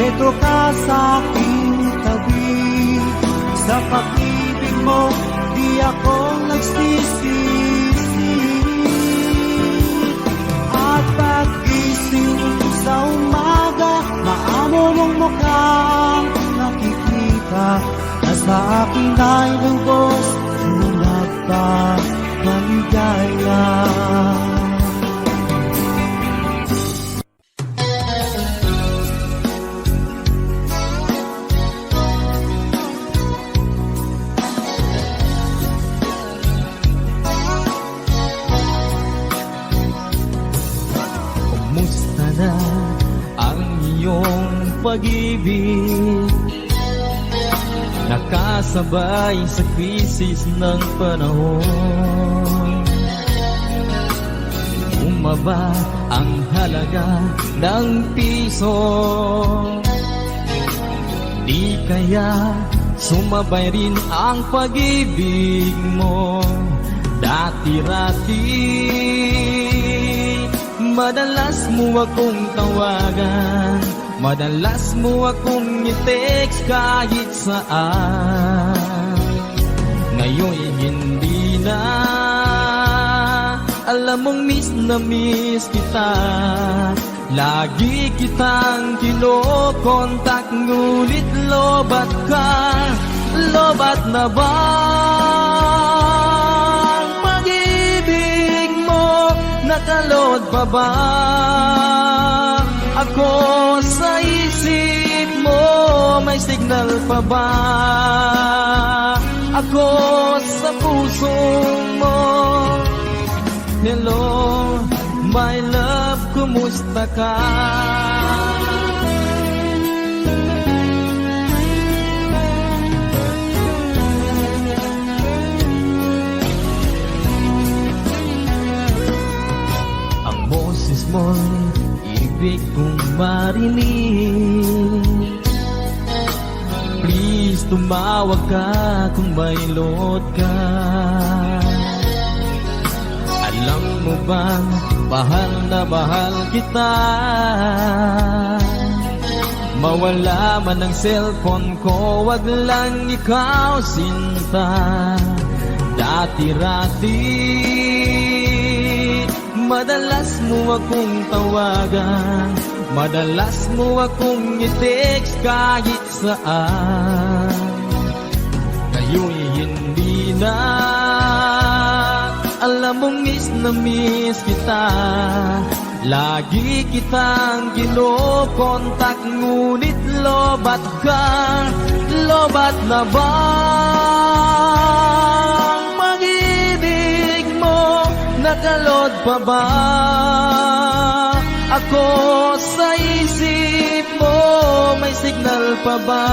Ito ka sa aking tabi. Sa pag-ibig mo, di ako nagsisisi. At pag-gising sa umaga, maamo mong mukhang nakikita. Na sa aking ay lubos, tulad pa maligaya. Kumusta na ang iyong pag-ibig? Nakasabay sa krisis ng panahon. Bumaba ang halaga ng piso. Di kaya sumabay rin ang pag-ibig mo. Dati-rati madalas mo akong tawagan, madalas mo akong i-text kahit saan. Ngayon hindi na, alam mong miss na miss kita. Lagi kitang kinokontak, ngunit lobat ka. Lobat na ba ang pag-ibig mo? Nakalod pa ba ako sa isip mo? May signal pa ba ako sa puso mo? Hello, my love, kumusta ka? Ang boses mo'y ibig kong marinig. Please, tumawag ka kung may load ka. Alam mo bang mahal na mahal kita? Mawala man ang cellphone ko, wag lang ikaw sinta. Dati-rati madalas mo akong tawagan, madalas mo akong i-text kahit saan. Ngayon hindi na, alam mong miss na miss kita. Lagi kitang kinokontak, ngunit lobat ka. Lobat na ba ang pag-ibig mo? Nakalod pa ba ako sa isip mo? May signal pa ba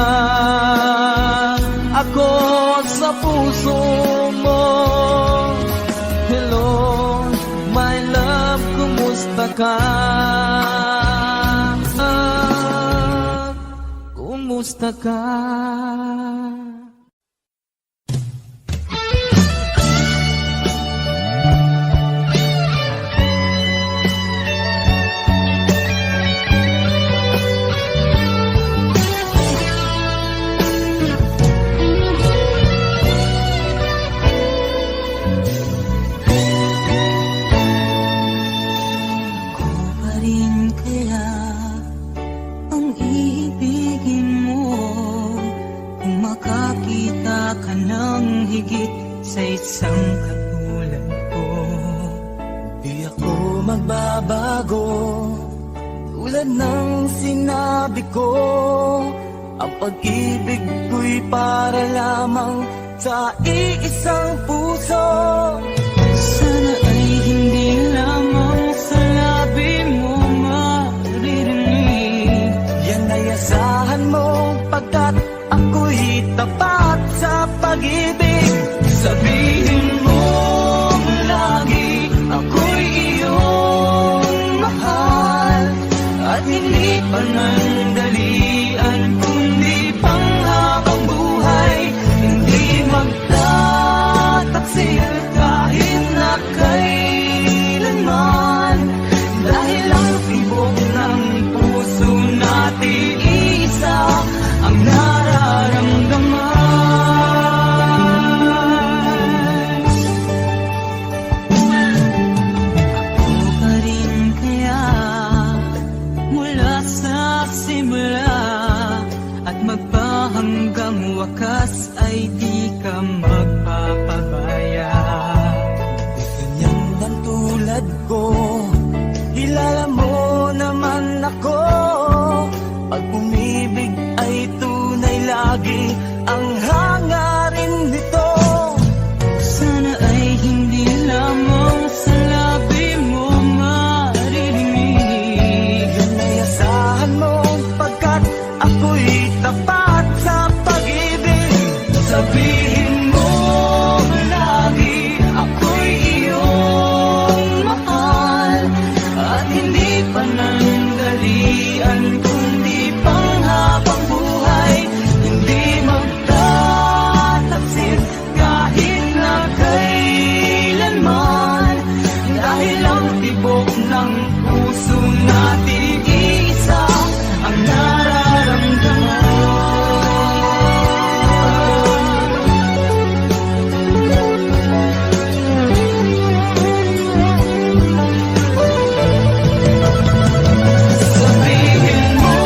ako sa puso mo? Hello, my love, kumusta ka? Kumusta ka? Sa isang katulad ko, di ako magbabago. Tulad ng sinabi ko, ang pag-ibig ko'y para lamang sa iisang puso. sana ay hindi lamang sa labi mo maririnig. Yan ay asahan mo, pagkat ako'y tapat sa pag-ibig. Sabihin mo lagi, ako'y iyong mahal. At hindi panandalian, kundi panghabang buhay. Hindi magtataksil kahit na kailanman. Dahil ang tibok ng puso natin mula sa simula at magpahanggang wakas ay di ka magpapabaya. Ganyan man tulad ko, kilala mo naman ako. Pag umibig ay tunay lagi ang hangarin nito. Sana ay hindi lamang sa labi mo maririnig. Yan ay asahan mo pagkat ako'y tapat sa pag-ibig. Sabihin mo lagi ako'y iyong mahal at hindi panandalian kundi panghabang buhay. Hindi magtataksil kahit na kailanman, dahil ang tibok ng puso natin isa ang nararamdaman. Sabihin mo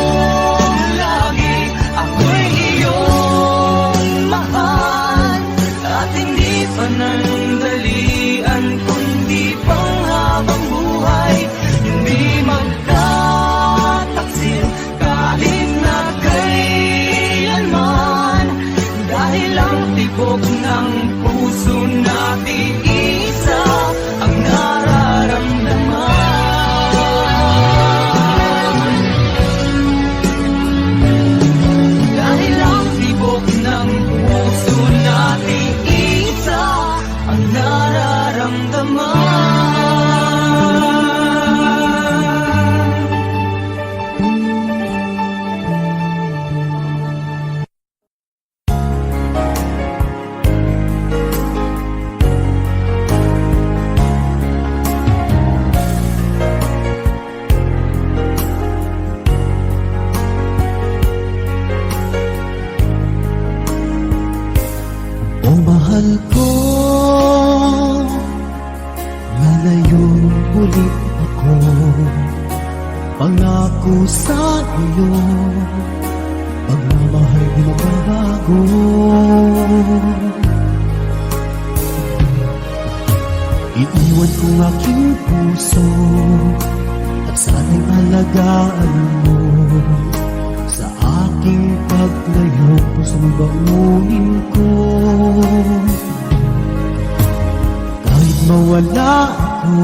lagi ako'y iyong mahal at hindi panandalian kundi panghabang buhay. Hindi magtataksil kahit na kailanman, dahil ang tibok ng puso natin isa ang nararamdaman. Dahil ang tibok ng puso natin isa ang nararamdaman. O mahal ko, ngayon ulit ako. Pangako sa iyo, pagmamahal di magbabago. Iiwan kong aking puso at sana'y alagaan mo. Sa aking paglayo, pusong bangunin ko. Kahit mawala ako,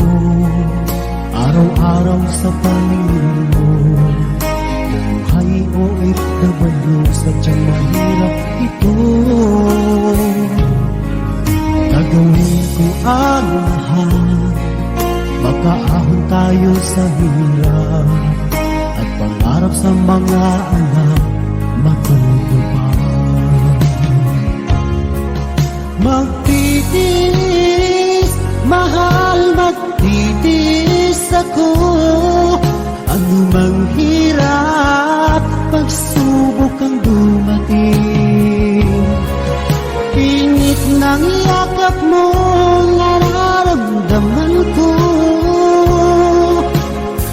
araw-araw sa pangingin mo. Buhay o OFW, sadyang mahirap ito. Gagawin ko ang lahat, makaahon tayo sa hirap, at pangarap sa mga anak matutupad. Magtitiis, mahal, magtitiis ako. Ano mang hirap, pagsubok ang dumating. Pingit ng yakap mo, nararamdaman ko.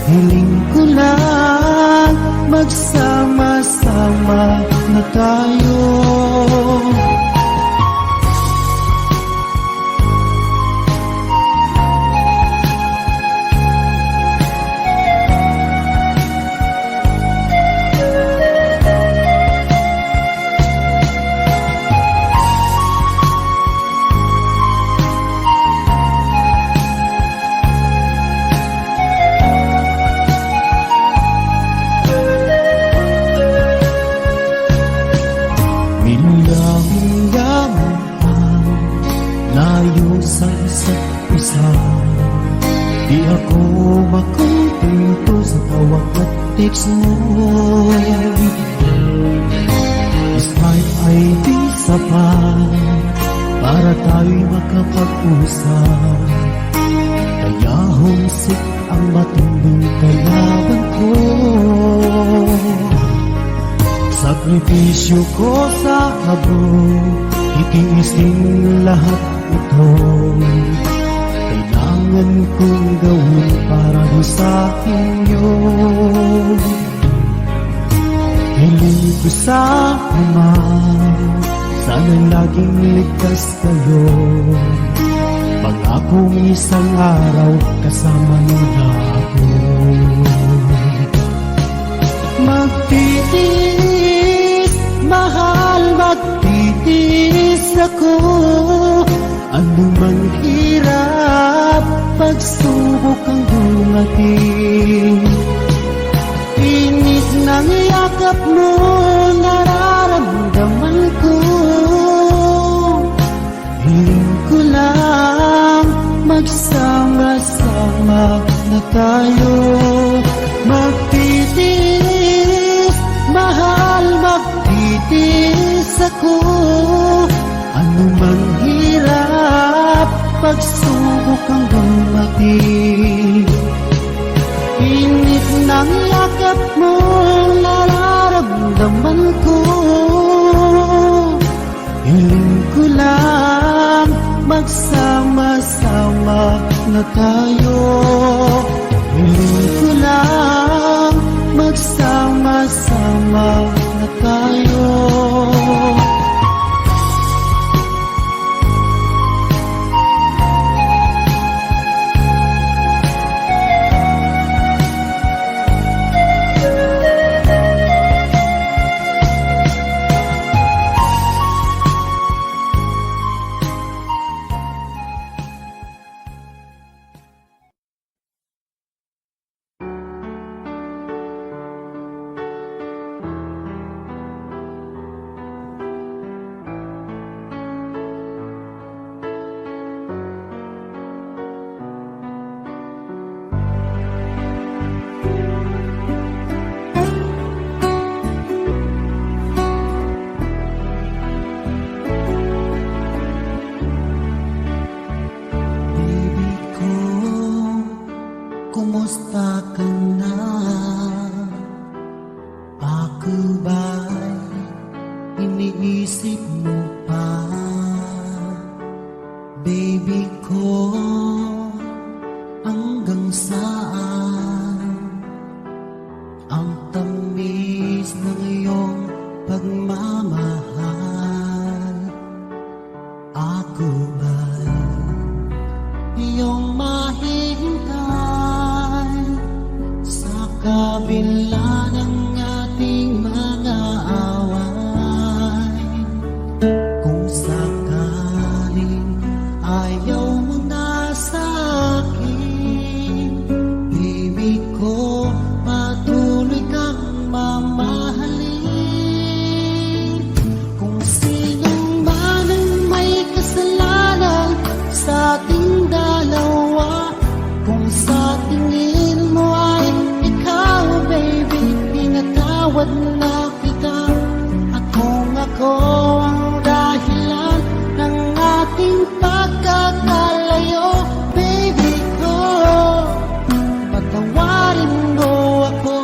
Hiling ko lang, magsama-sama na tayo. Layo sa isa't isa, di ako makontento sa tawag at text mo. Smile ay di sapat para tayo'y makapag-usap. Kaya homesick ang matinding kalaban ko. Sakripisyo ko sa abroad, itiisin lahat ito. Kailangan kong gawin para sa inyo. ko sa Ama, sana laging ligtas kayo. Pangakong isang araw kasama niyo na ako. Magtitiis, mahal, magtitiis ako. Ano man hirap, pagsubok ang dumating. Inis ng yakap mo, nararamdaman ko. Hiling ko lang, magsama-sama na tayo. Magtitiis, mahal, magtitiis ako. Ano man hirap, pagsubok ang dumating. Init ng yakap mo, nararamdaman ko. Hiling ko lang, magsama-sama na tayo. Hiling ko lang, magsama-sama na tayo. Kumusta ka na? Ako ba'y iniisip mo pa? Baby ko, hanggang saan ang tamis ng iyong pagmamahal? Ako ba'y iyong mahihintay sa kabila ng ating mga away? Kung sakaling ayaw mo na sa akin, baby ko, patuloy kang mamahalin. Kung sinong man ang may kasalanan sa ating dalawa, kung sa tingin mo ay ikaw, baby, pinatawad na kita. At kung ako ang dahilan ng ating pagkakalayo, baby ko, patawarin mo ako.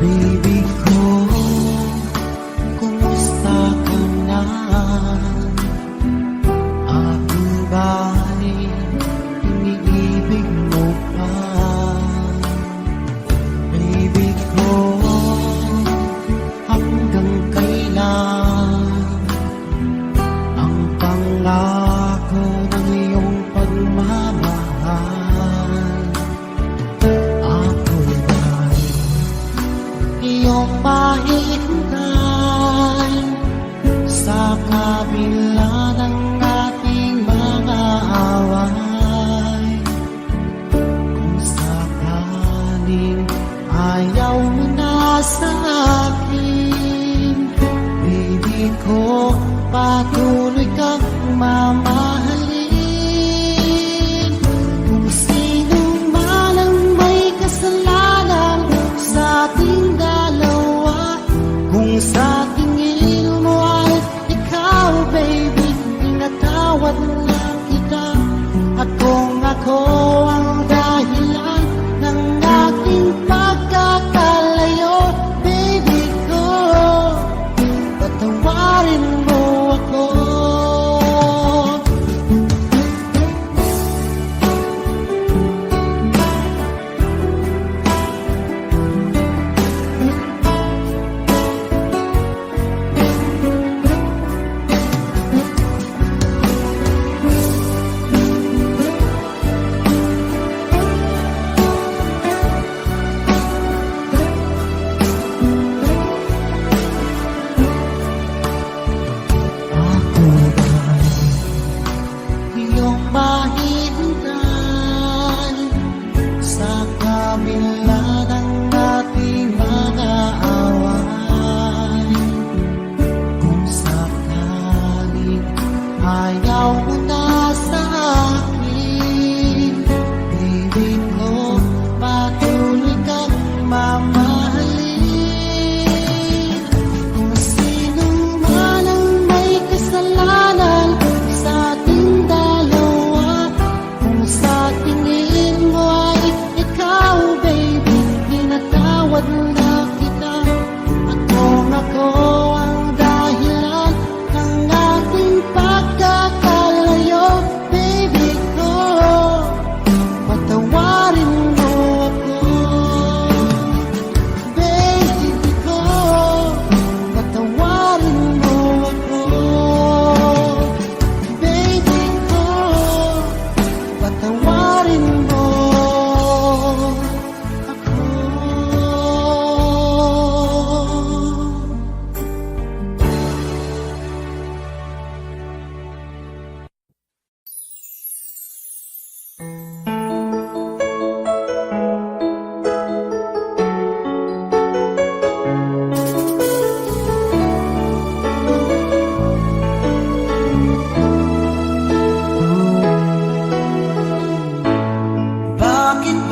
Baby ko, kumusta ka na? Ako ba'y iniibig mo pa? Baby ko, hanggang kailan ang pangako ng iyong pagmamahal? Ako ba'y iyong mahihintay sa kabila ng ating mga away? Kung sakaling ayaw mo na sa akin, baby ko, patuloy kang mamahalin. Kung sino man ang may kasalanan sa ating dalawa, kung sa tingin mo ay ikaw, baby, pinatawad na kita. At kung ako ang dahilan ng ating pagkakalayo, baby ko, patawarin mo ako.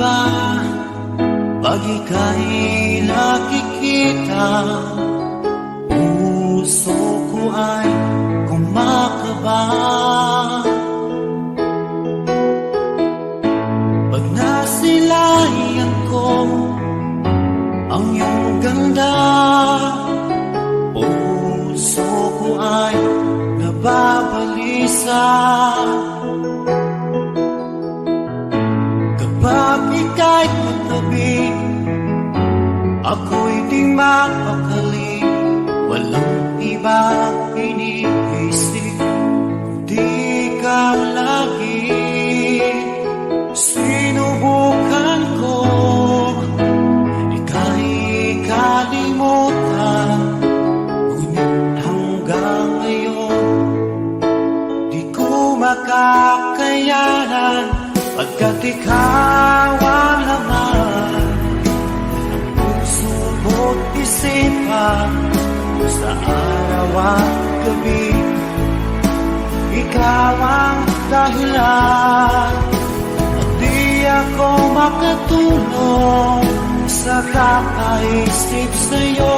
ba pag ika'y nakikita? Puso ko ay kumakaba pag nasilayan ko ang iyong ganda. Puso ko ay nababalisa kapag ika'y katabi. Ako'y di mapakali, walang ibang iniisip, di ka lagi. Sinubukan ko ika'y kalimutan, ngunit hanggang ngayon di ko makakayanan, pagkat ikaw ang laman ng puso mo't isipan sa araw at gabi. Ikaw ang dahilan at di ako makatulog sa kakaisip sa'yo,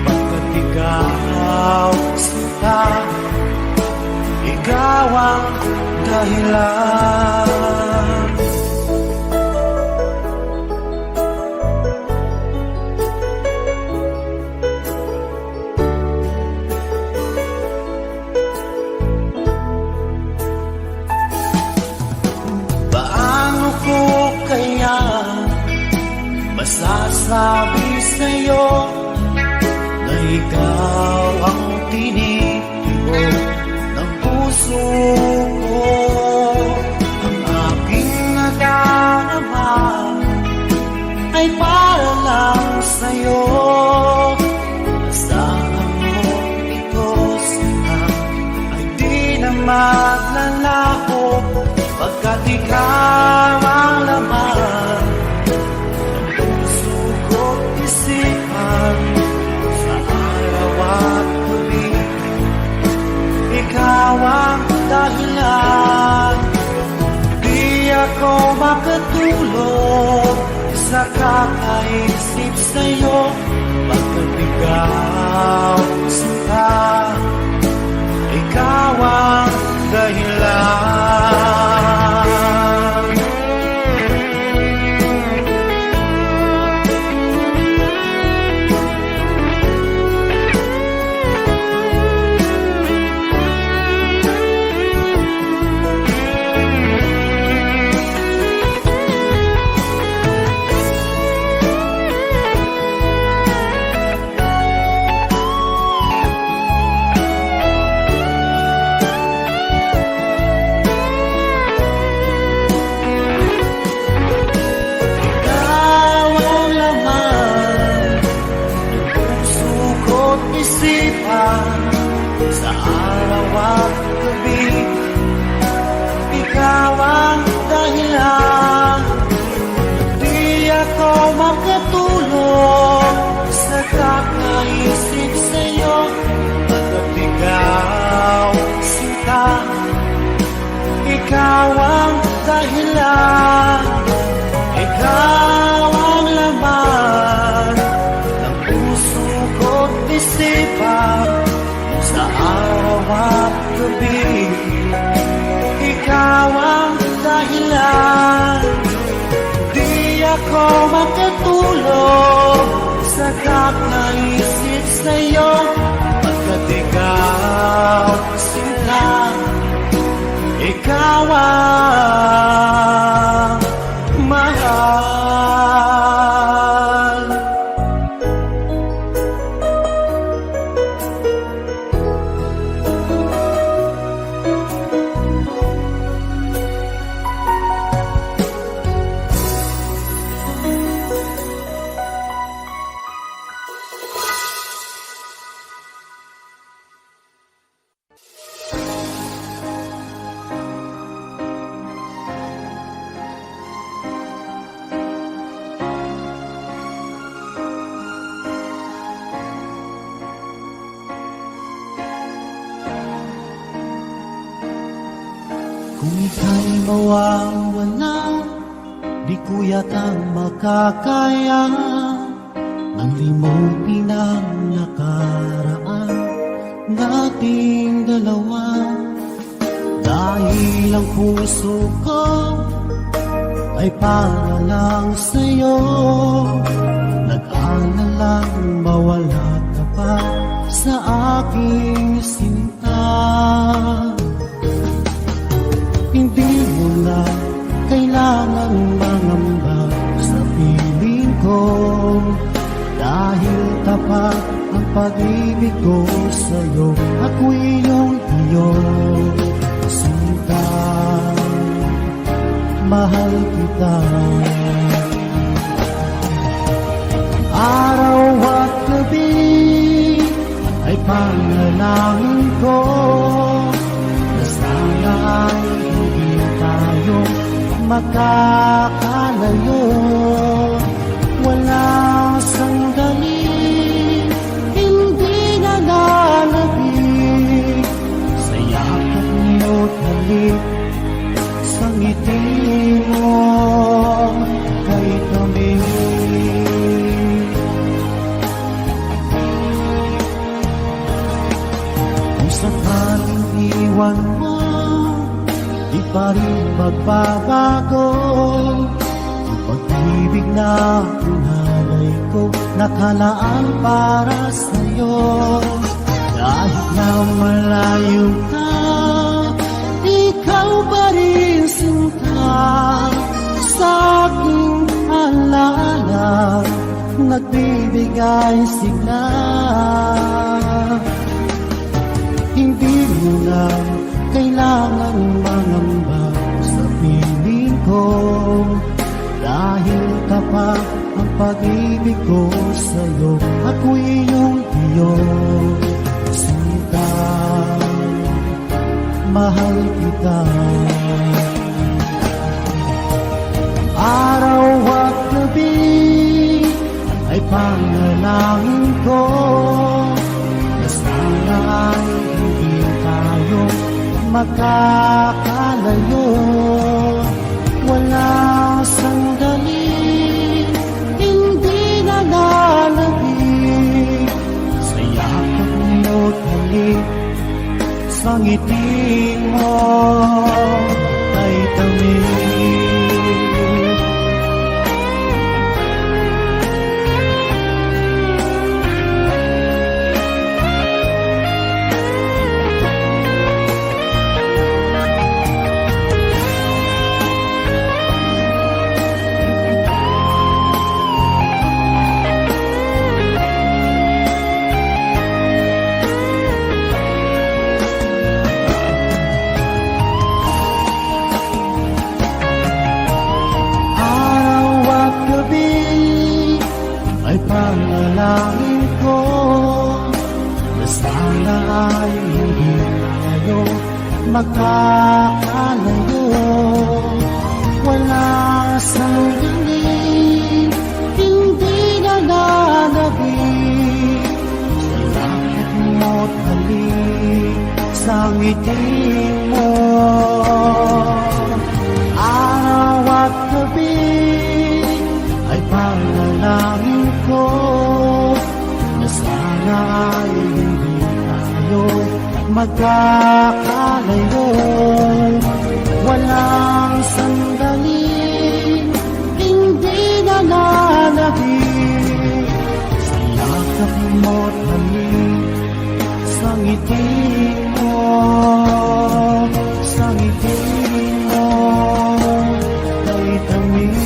pagkat ikaw sinta, ikaw ang dahilan. Paano ko kaya masasabi sa'yo na ikaw ang tinitibok ng puso ko? Ang aking nadarama ay para lang sa'yo. Asahan mo ito sana ay di na maglalaho, pagkat ikaw ang laman ng puso ko't isipan sa araw at gabi. Ikaw ang dahilan, di ako makatulog sa kakaisip sa'yo, pagkat ikaw sinta, ikaw ang dahilan. Sa araw at gabi, ikaw ang dahilan, di ako makatulog sa kakaisip sa'yo, pagkat ikaw sinta, ikaw ang dahilan, ikaw ang laman ng puso ko't isipan sa araw at gabi. Ikaw ang dahilan, di ako makatulog sa kakaisip sa'yo, pagkat ikaw sinta, ikaw ang mahal. Kung ika'y mawawala, Di ko yata makakaya ang limutin ang nakaraan nating dalawa. Dahil ang puso ko ay para lang sa'yo. Nag-aalalang mawala ka pa sa aking sinta. Hindi mo na kailangan mangamba sa piling ko, dahil tapat ang pag-ibig ko sa'yo. Ako'y iyong sinta, mahal kita. Araw at gabi ay panalangin ko na sana ay hindi tayo makakalayo. Walang sandali hindi na lalabig sa yakap niyo't halik, sa ngiti mo kay kami. Kung sakaling iwan mo, di pa rin magbabago ang pag-ibig na pinalay ko, nakalaan para sa'yo. Kahit na malayo ka, ikaw pa rin sinta sa aking alaala, nagbibigay sigla. Hindi mo na kailangan mangamba sa piling ko, dahil tapat ang pag-ibig ko sa'yo. Ako'y iyong sinta, mahal kita. Araw at gabi ay panalangin ko na sana ay hindi tayo makakalayo. Wala sandali hindi na lalabig sa yakap niyo't halik, sa ngiti mo ay tamis. Panalangin ko na sana ay hindi tayo magkakalayo. Wala sandali hindi na lalabig sa lakit mo't halik, sa ngiti mo. Araw at gabi ay panalangin ko na sana ay hindi tayo magkakalayo. Walang sandali hindi na lalabig sa yakap mo't halik, sa ngiti mo, sa ngiti mo ay tamis.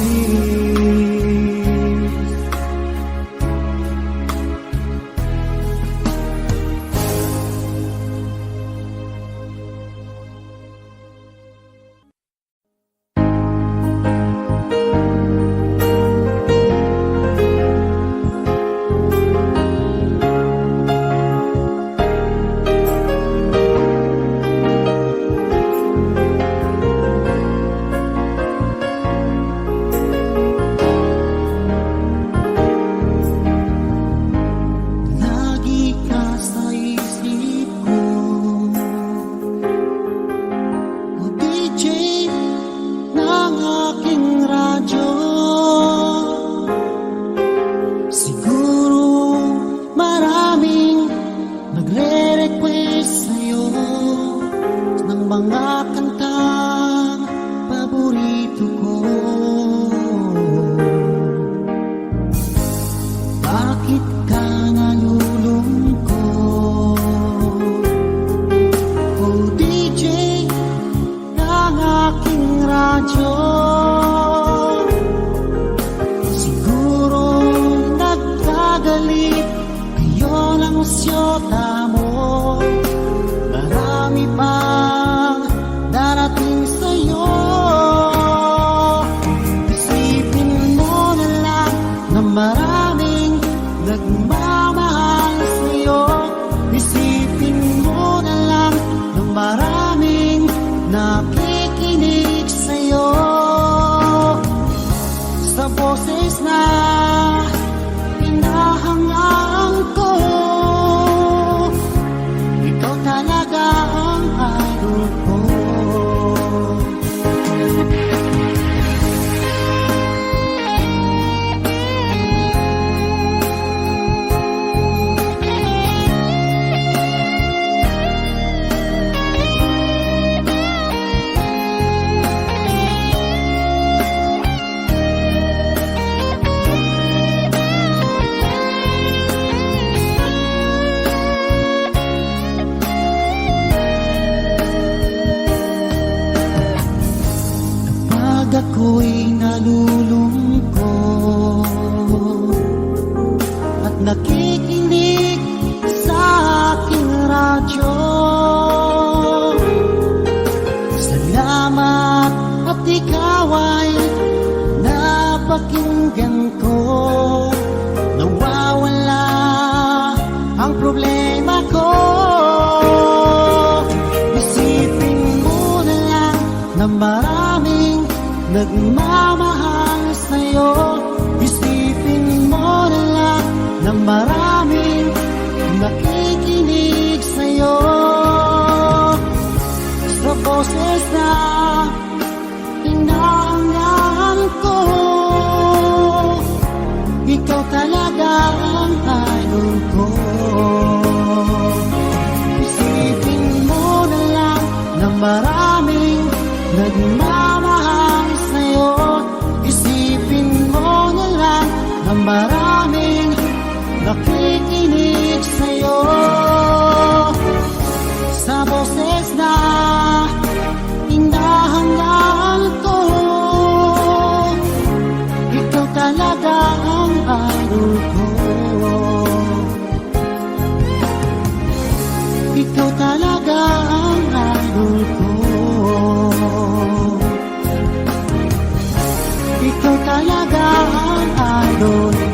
nagmamahal sa'yo. Isipin mo na lang ng maraming nakikinig sa'yo. Sa boses na hinahangaan ko, ikaw talaga ang idol ko. Pag ako'y nalulungkot at nakikinig sa aking radyo, salamat at ikaw ay napakinggan ko. Nawawala ang problema ko. Isipin mo na lang na maraming nagmamahal sa'yo. Isipin mo na lang na maraming nakikinig sa'yo. Sa boses na hinahangaan ko, ikaw talaga ang idol ko. Isipin mo na lang na maraming nagmamahal sa'yo. Isipin mo na lang na maraming nakikinig sa'yo. Sa boses na hinahangaan ko, ikaw talaga ang idol ko. Ikaw talaga ang idol ko. Ikaw talaga ang idol ko.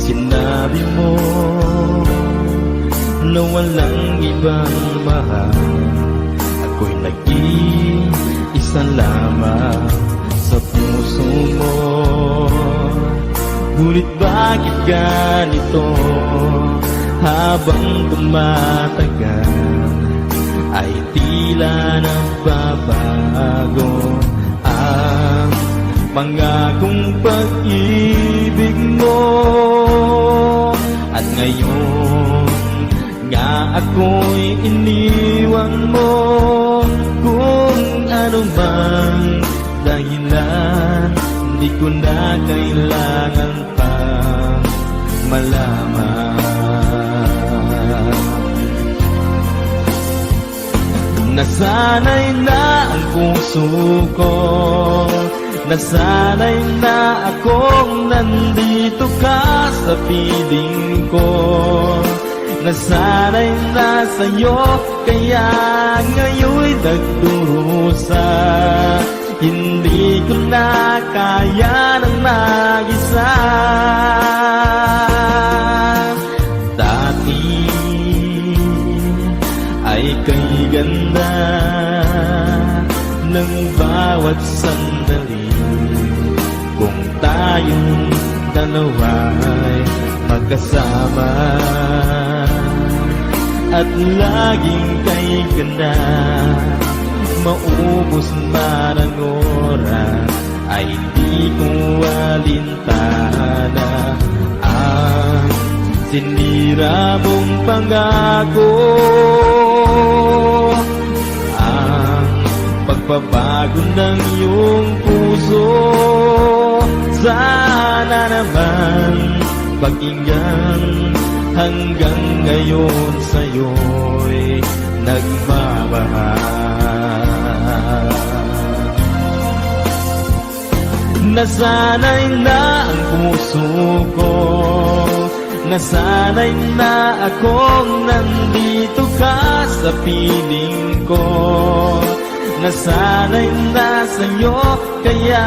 Sinabi mo na walang ibang mahal, ako'y nag-iisa lamang sa puso mo. Ngunit bakit ganito? Habang tumatagal ay tila nagbabago ang pangakong pag-ibig mo. At ngayon nga ako'y iniwan mo. Kung ano man dahilan, di ko na kailangan pang malaman. Nasanay na ang puso ko, nasanay na akong nandito ka sa piling ko. Nasanay na sa'yo, kaya ngayon'y nagdurusa. Hindi ko na kaya ng mag-isa. Dati ay kay ganda ng bawat sandali. Kung tayong dalawa'y magkasama at laging kay ganda, maubos man ang oras ay di ko alintana ang sinira mong pangako ang pagbabago ng iyong puso. Sana naman pakinggan, hanggang ngayon sa'yo'y nagmamahal. Nasanay na ang puso ko, nasanay na akong nandito ka sa piling ko. Nasanay na sa'yo, kaya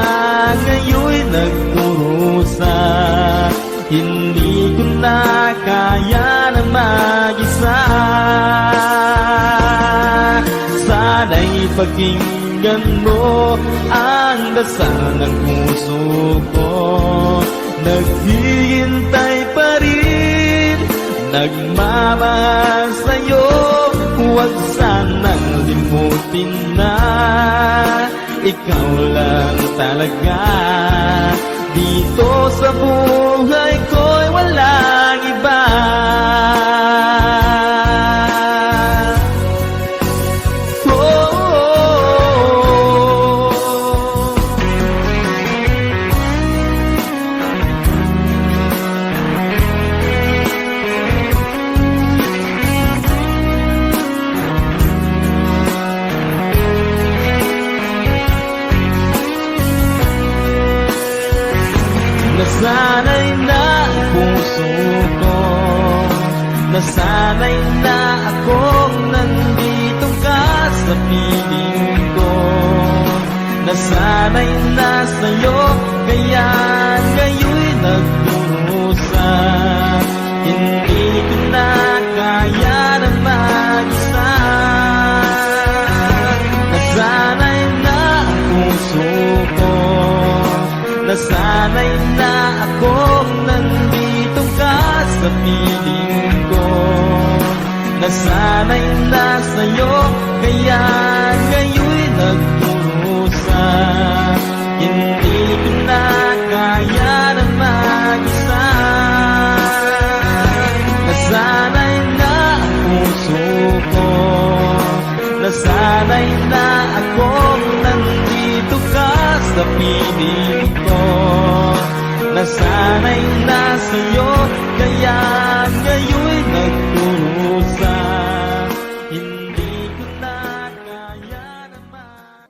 ngayon'y nagkurusa. Hindi ko na kaya na mag-isa. Sana'y pakinggan mo ang dasal ng puso ko. Naghihintay pa rin, nagmamahal sa'yo. Huwag sanang limutin na ikaw lang talaga. Dito sa buhay ko'y walang iba. Nasanay na ang puso ko, nasanay na akong nandito ka sa piling ko. Nasanay na sa'yo, kaya ngayon'y nagdurusa. Hindi ko na kaya na mag-isa. Nasanay na ang puso ko, nasanay na akong nandito ka sa piling ko. Nasanay na sa'yo, kaya ngayon'y nagdurusa. Hindi ko na kaya na mag-isa. Nasanay na ang puso ko, nasanay na akong nandito ka sa piling ko. Nasanay na sa'yo, kaya ngayon'y nagkurusa. Hindi ko na kaya naman.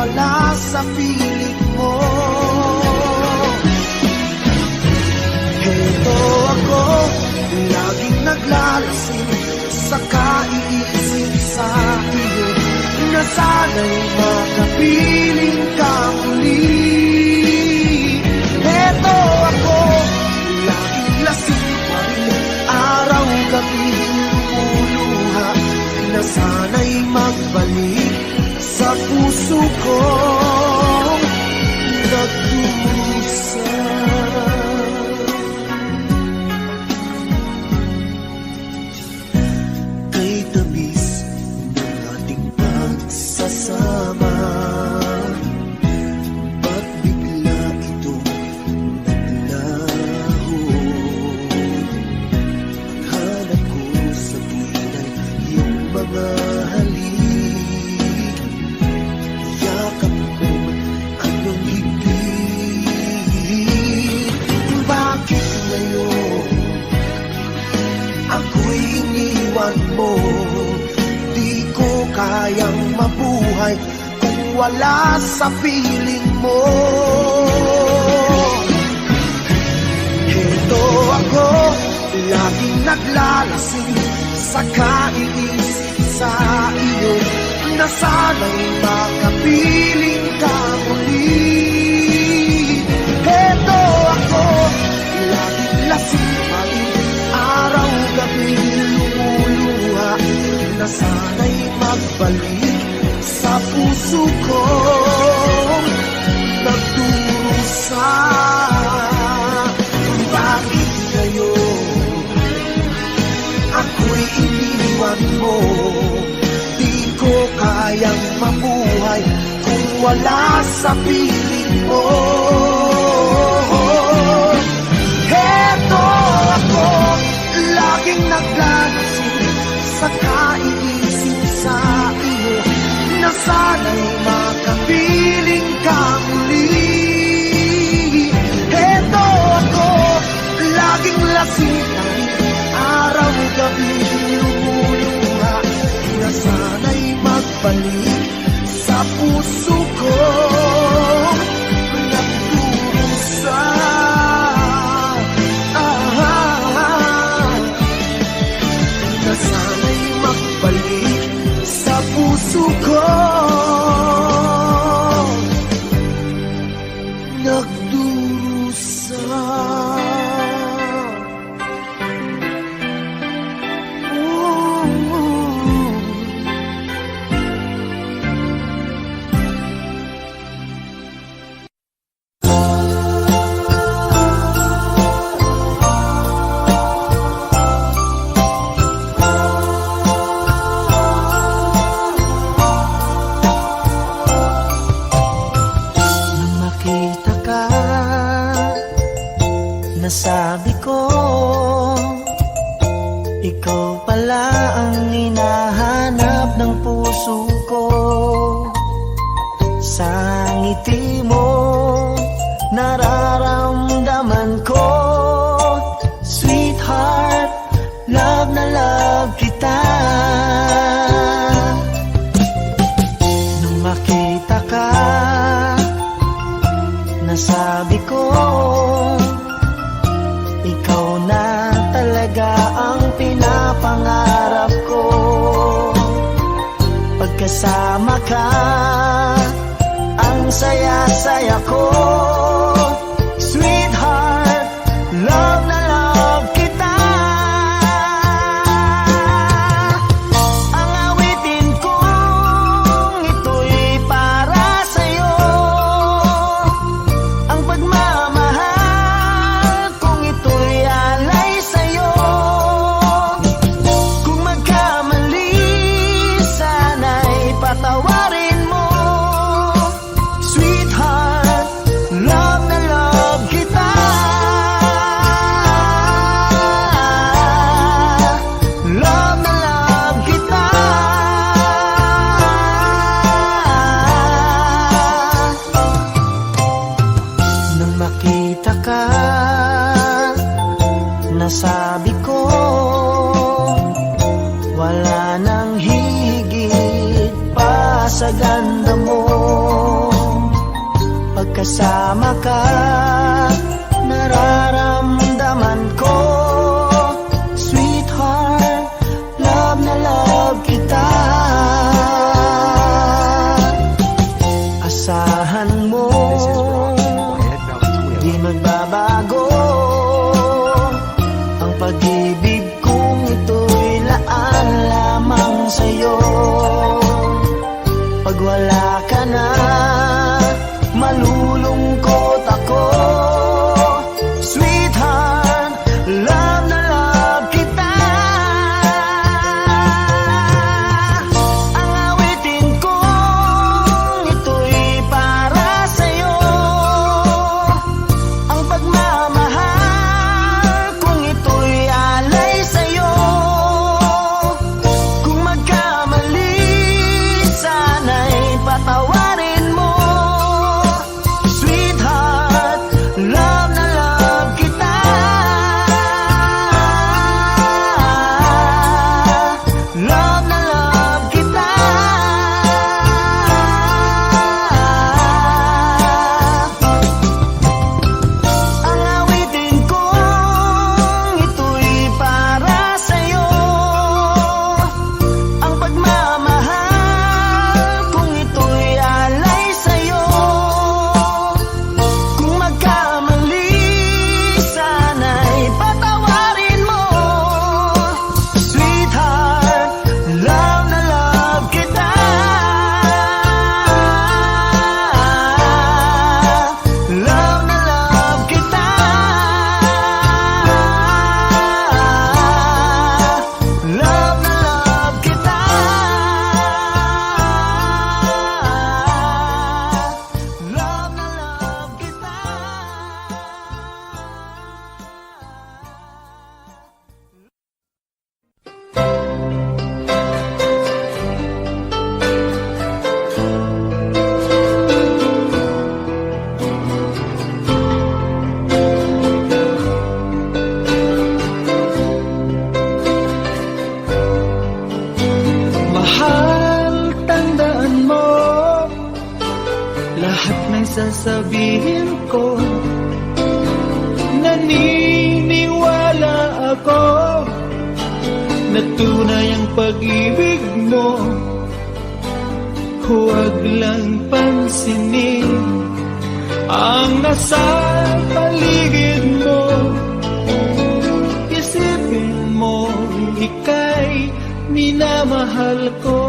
wala sa piling mo. Heto ako, laging naglalasing sa kaiisip sa iyo, na sana'y makapiling ka muli. Heto ako, laging lasing pa rin, araw-gabi lumuluha, na sana'y magbalik sa puso kong nagdurusa. Kay tabis ng ating pagsasama, ba't bigla ito naglaho? Hanap ko sa tuwin ay iyong mga halik, yakap mo ang iyong higpit. Bakit ngayon ako'y iniwan mo? Di ko kayang mabuhay kung wala sa piling mo. Heto ako, laging naglalasing sa kaiisip sa iyo, na sana'y makapiling ka muli. Heto ako, laging lasing pa rin, araw-gabi lumuluha, na sana'y magbalik sa puso ko nagdurusa. Bakit ngayon ako'y iniwan mo? Di ko kayang mabuhay kung wala sa piling mo. Heto ako, laging naglalasing sa kaiisip sa iyo, na sana'y makapiling ka muli. Heto ako, laging lasing pa rin, araw-gabi lumuluha, na sana'y magbalik sa puso ko nagdurusa. Na sana'y magbalik sa puso ko nagdurusa. Nasabi ko, ikaw pala ang hinahanap ng puso ko. Sa ngiti mo, nararamdaman ko, sweetheart, love na love kita. Nung makita ka, nasabi ko, ikaw na talaga ang pinapangarap ko. Pagkasama ka, ang saya-saya ko. Sweetheart, love na love kita. Ang awitin kong ito'y para sa'yo, ang pagmamahal kong ito'y alay sa'yo. Kung magkamali, sana'y patawarin mo. Sweetheart, love sasabihin ko. Naniniwala ako na tunay ang pag-ibig mo. Huwag lang pansinin ang nasa paligid mo. Isipin mo, ika'y minamahal ko.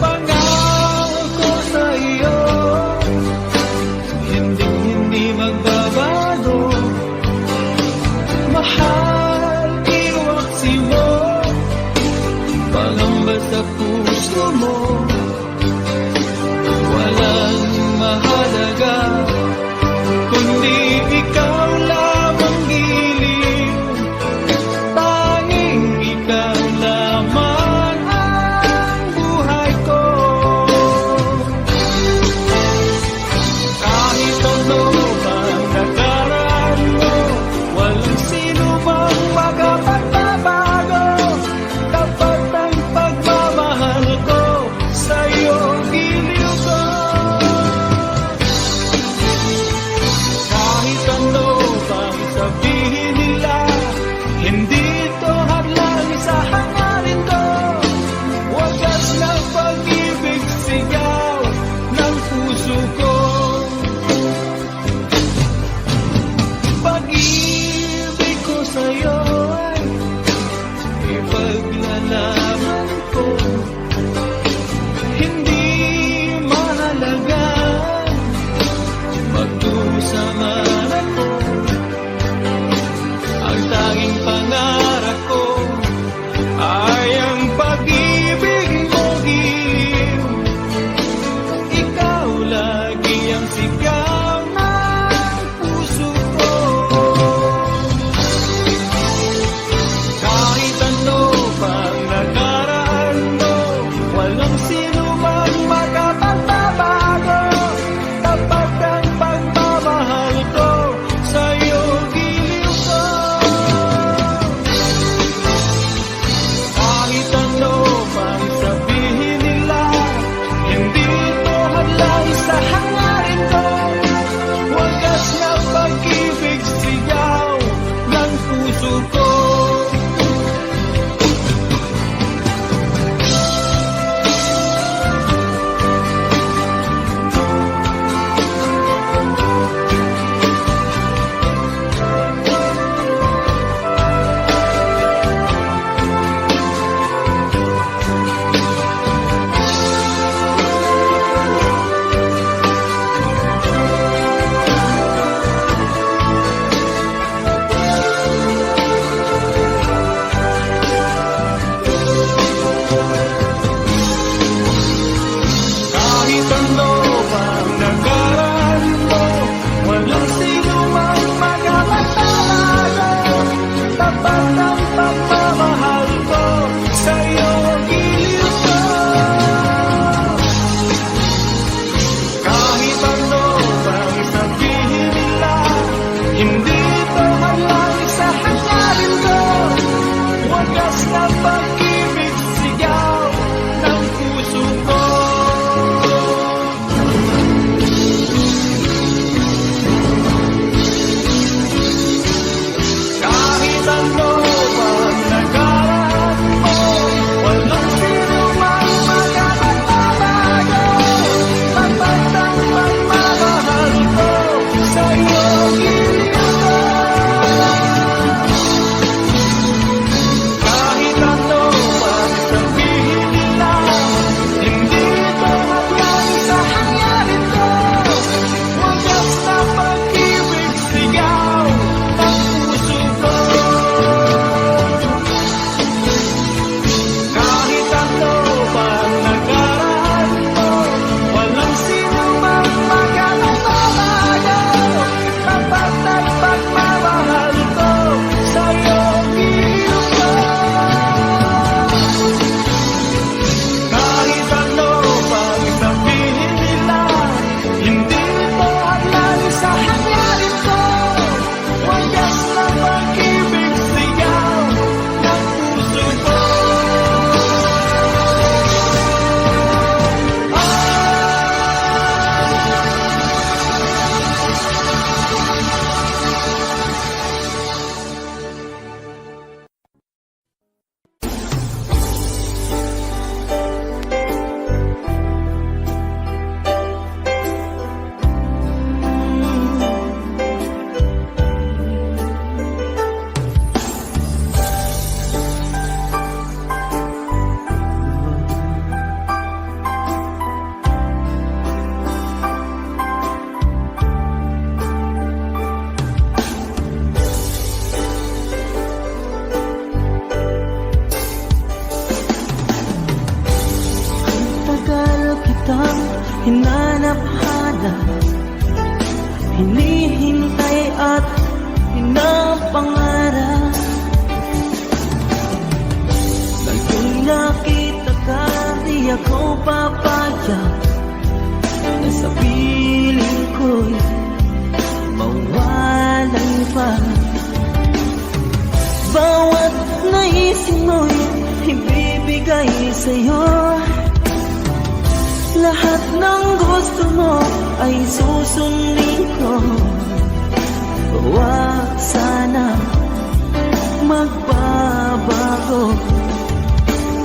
Pangako sa iyo, hindi magbabago. Mahal, iwaksi mo, pangamba sa puso mo. Walang mahalaga kundi ikaw lamang giliw. Tanging ikaw lamang ang buhay ko. Kahit ano bang nakaraan mo, walang sino mang makapagbabago. Tapat ang pagmamahal ko, sa'yo giliw ko. Kahit ano bang sabihin nila, hindi ito hadlang sa hangarin ko. Wagas ng pag-ibig, sigaw ng puso ko. Pag-ibig ko sa'yo ay ipaglalaban ko. Hindi mahalaga magdusa man ako. Ang tanging pangarap ko ay ang pag-ibig mo giliw. Ikaw lagi ang sigaw ng puso ko. Kahit ano pang nakaraan mo, walang sino mang makapagbabago. Tapat ang pagmamahal ko, sa'yo giliw ko. Kahit ano pang sabihin nila, hindi ito hadlang sa hangarin ko. Wagas na pag-ibig, sigaw ng puso ko. Kahit ano bang nakaraan mo, walang sino mang makapagbabago. Tapat ang pagmamahal ko, sa'yo giliw ko. Kahit ano bang sabihin nila, hindi ito hadlang sa hangarin ko. Wagas na pag-ibig, sigaw ng puso ko. Kahit ano bang nakaraan mo, walang sino mang makapagbabago. Tapat ang pagmamahal ko, sa'yo giliw ko. at pinapangarap. Naging nakita ka, di ako papayag na sa piling ko'y mawalan pa. Bawat naisip mo'y ibibigay sa'yo. Lahat ng gusto mo ay susundin ko. Huwag sana magbabago.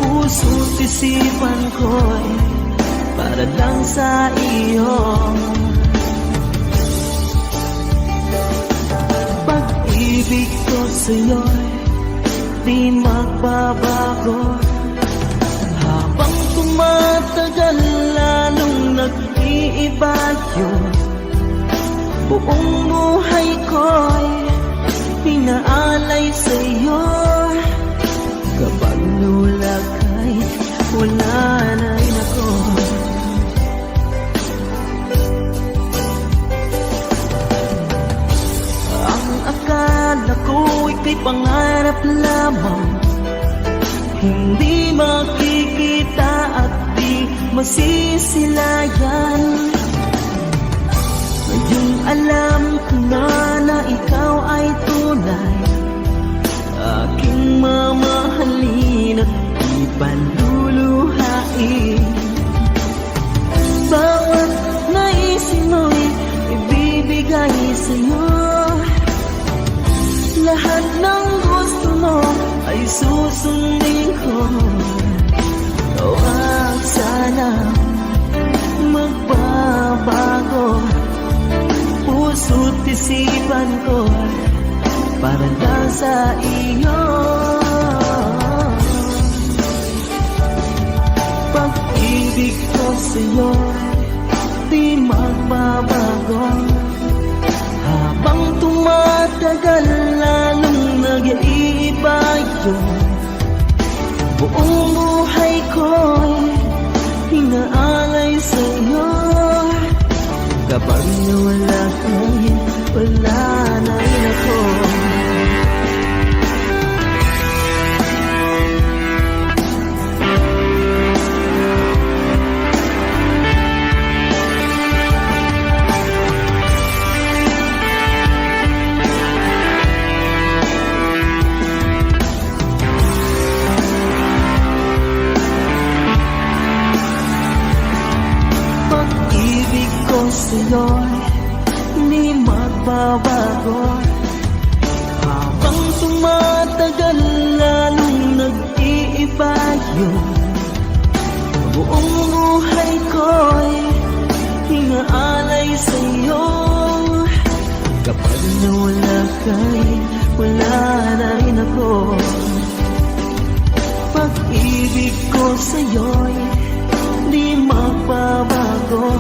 Puso't isipan ko'y para lang sa iyo. Pag-ibig ko sa'yo'y di magbabago. Habang tumatagal lalong nag-iiba yun. Buong buhay ko'y pinaalay sa'yo. Kapag nulag ka'y wala na rin ako. Ang akala ko ika'y pangarap lamang, hindi makikita at di masisilayan. Ngayong alam ko na ikaw ay tunay, aking mamahalin at ipaluluhain. Bawat naisip mo'y ibibigay sa'yo. Lahat ng gusto mo ay susundin ko. Huwag sana magbabago. Puso't isipan ko para lang sa iyo. Pag-ibig ko sa'yo di magbabago. Habang tumatagal lalong nag-iiba yun. Buong buhay ko'y pinaalay sa'yo. Kapag nawala ka'y wala na rin ako. Pag-ibig ko sa'yo'y di magbabago. Habang tumatagal lalong nag-iiba yun. Buong buhay ko'y pinaalay sa'yo. Kapag nawala ka'y wala na rin ako. Pag-ibig ko sa'yo'y di magbabago.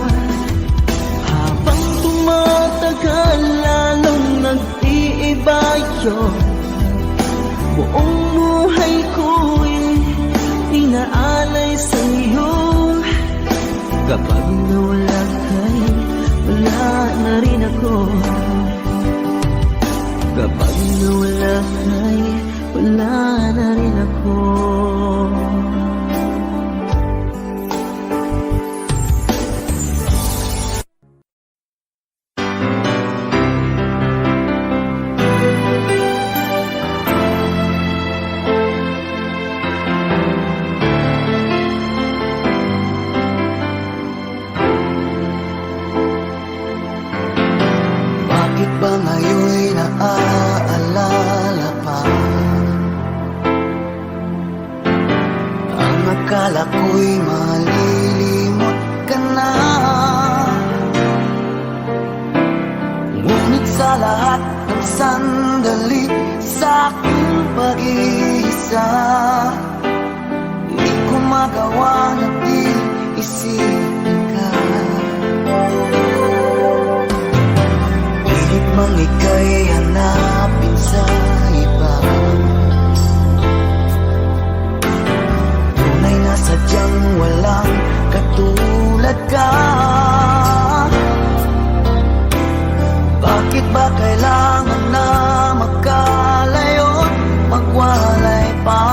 Habang tumatagal lalong nag-iiba yun. Buong buhay ko'y pinaalay sa'yo. Kapag nawala ka'y wala na rin ako. Kapag nawala ka'y wala na rin ako. Bakit ba ngayon'y naaalala pa? Ang akala ko'y malilimot ka na. Ngunit sa lahat ng sandali sa aking pag-iisa, hindi ko magawa na di isipin ka. Pilit mang ika'y hanapin sa iba, tunay na sadyang walang katulad ka. Bakit ba kailangan na magkalayo't magwalay pa?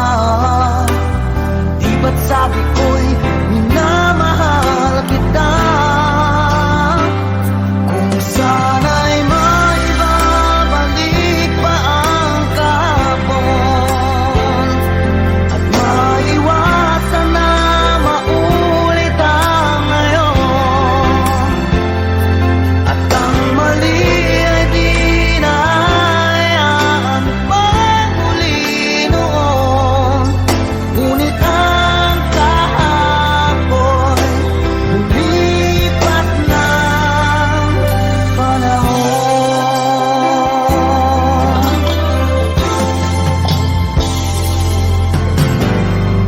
Di ba't sabi ko'y minamahal kita? Kung sana'y maibabalik pa ang kahapon at maiwasan na maulit ang ngayon, at ang mali ay di na hayaan pang muli noon. Ngunit ang kahapon lumipat ng panahon.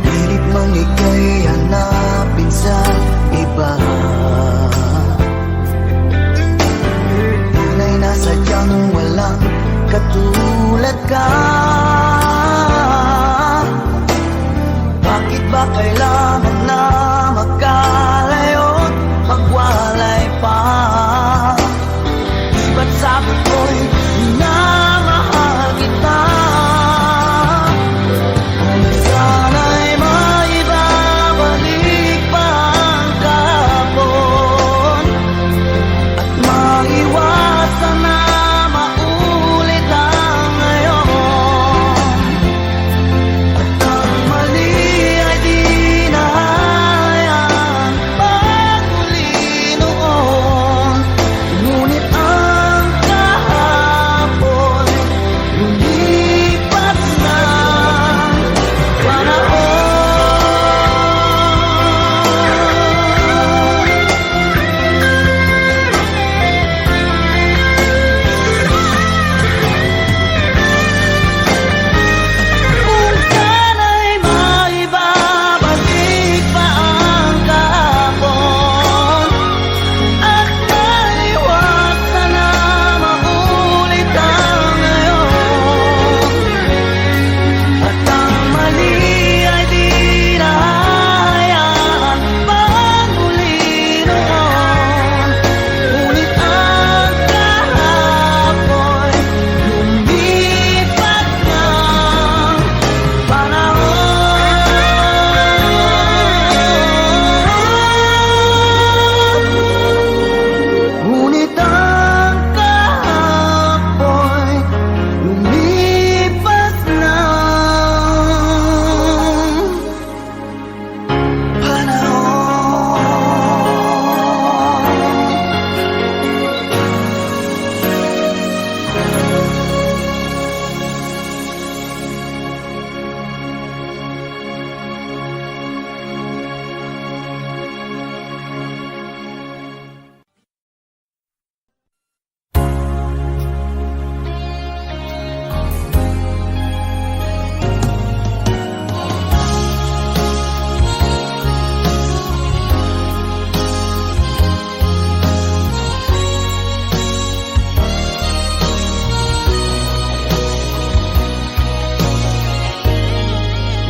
Pilit mang ika'y hanapin sa iba, tunay na sadyang walang katulad ka. Bakit ba kailangan na magkalayo't magwalay pa? Di ba't sabi ko'y minamahal kita? Kung sana'y maibabalik pa ang kahapon at maiwasan na maulit ang ngayon, at ang mali ay di na hayaan pang muli noon. Ngunit ang kahapon lumipat ng panahon. Kung sana'y maibabalik pa ang kahapon at maiwasan na maulit ang ngayon, at ang mali ay di na hayaan pang muli noon. Ngunit ang kahapon lumipat ng panahon. Ngunit ang kahapon lumipas ng panahon.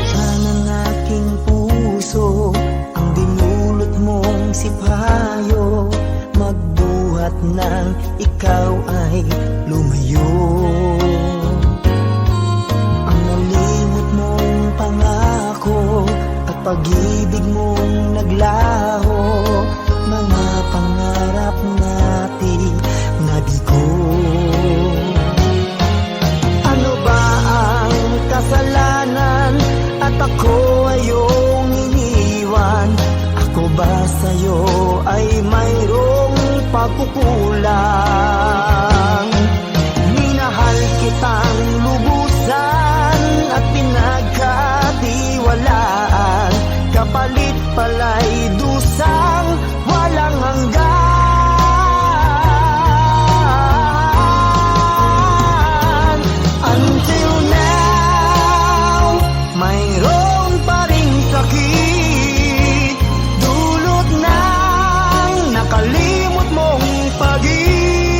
Sanang aking puso ang dinulot mong sipayo, magbuhat ng ikaw ay lumayo. Ang nalimot mong pangako at pag-ibig mong naglaho, mga pangarap natin nabigo. Ano ba ang kasalanan at ako ay iyong iniwan? Ako ba sa'yo ay mayroong pagkukulang? Minahal kitang lubusan at pinagkatiwalaan, kapalit pala'y dusang walang hanggan. Until now, mayroon pa ring sakit, dulot ng nakalimot mong pag-ibig.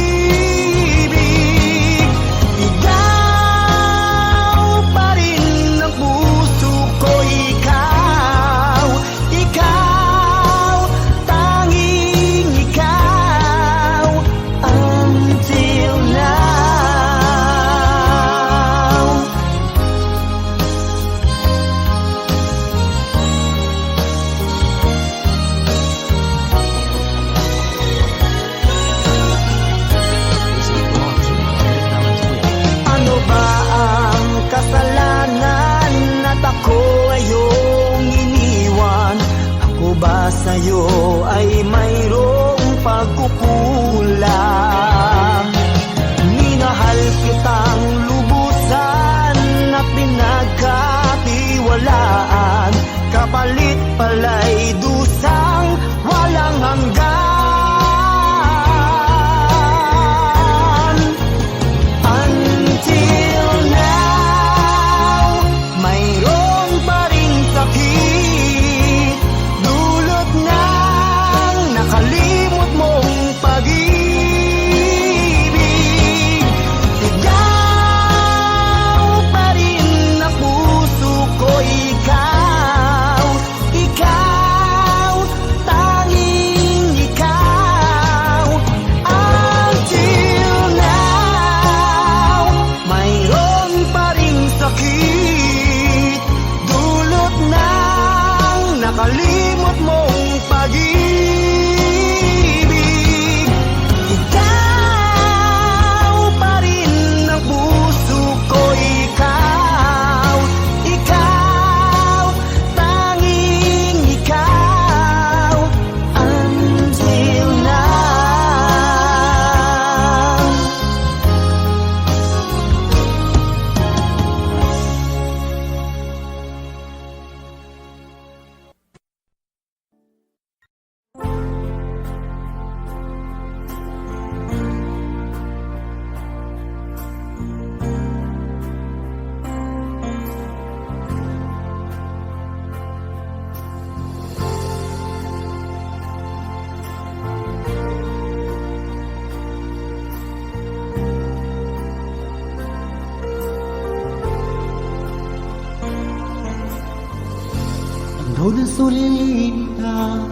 Tulang sulilin ka,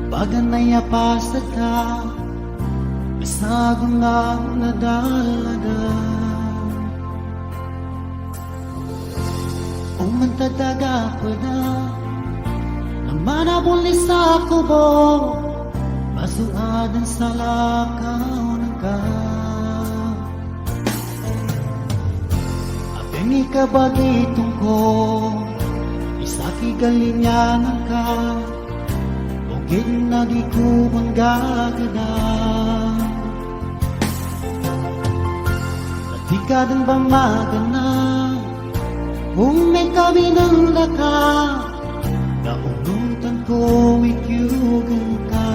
paganay apasa ka, bisagong na nadalaga. Umantadaga ko na, naman abulis sa kubo, masuadan sa lakaw ng ka. Apeng ikabagitong ko, isaki galinyanan ka, ugid na di ko manggagada. Patikadang ba magana, kung may kami ng laka, naunutan ko ikyugan ka.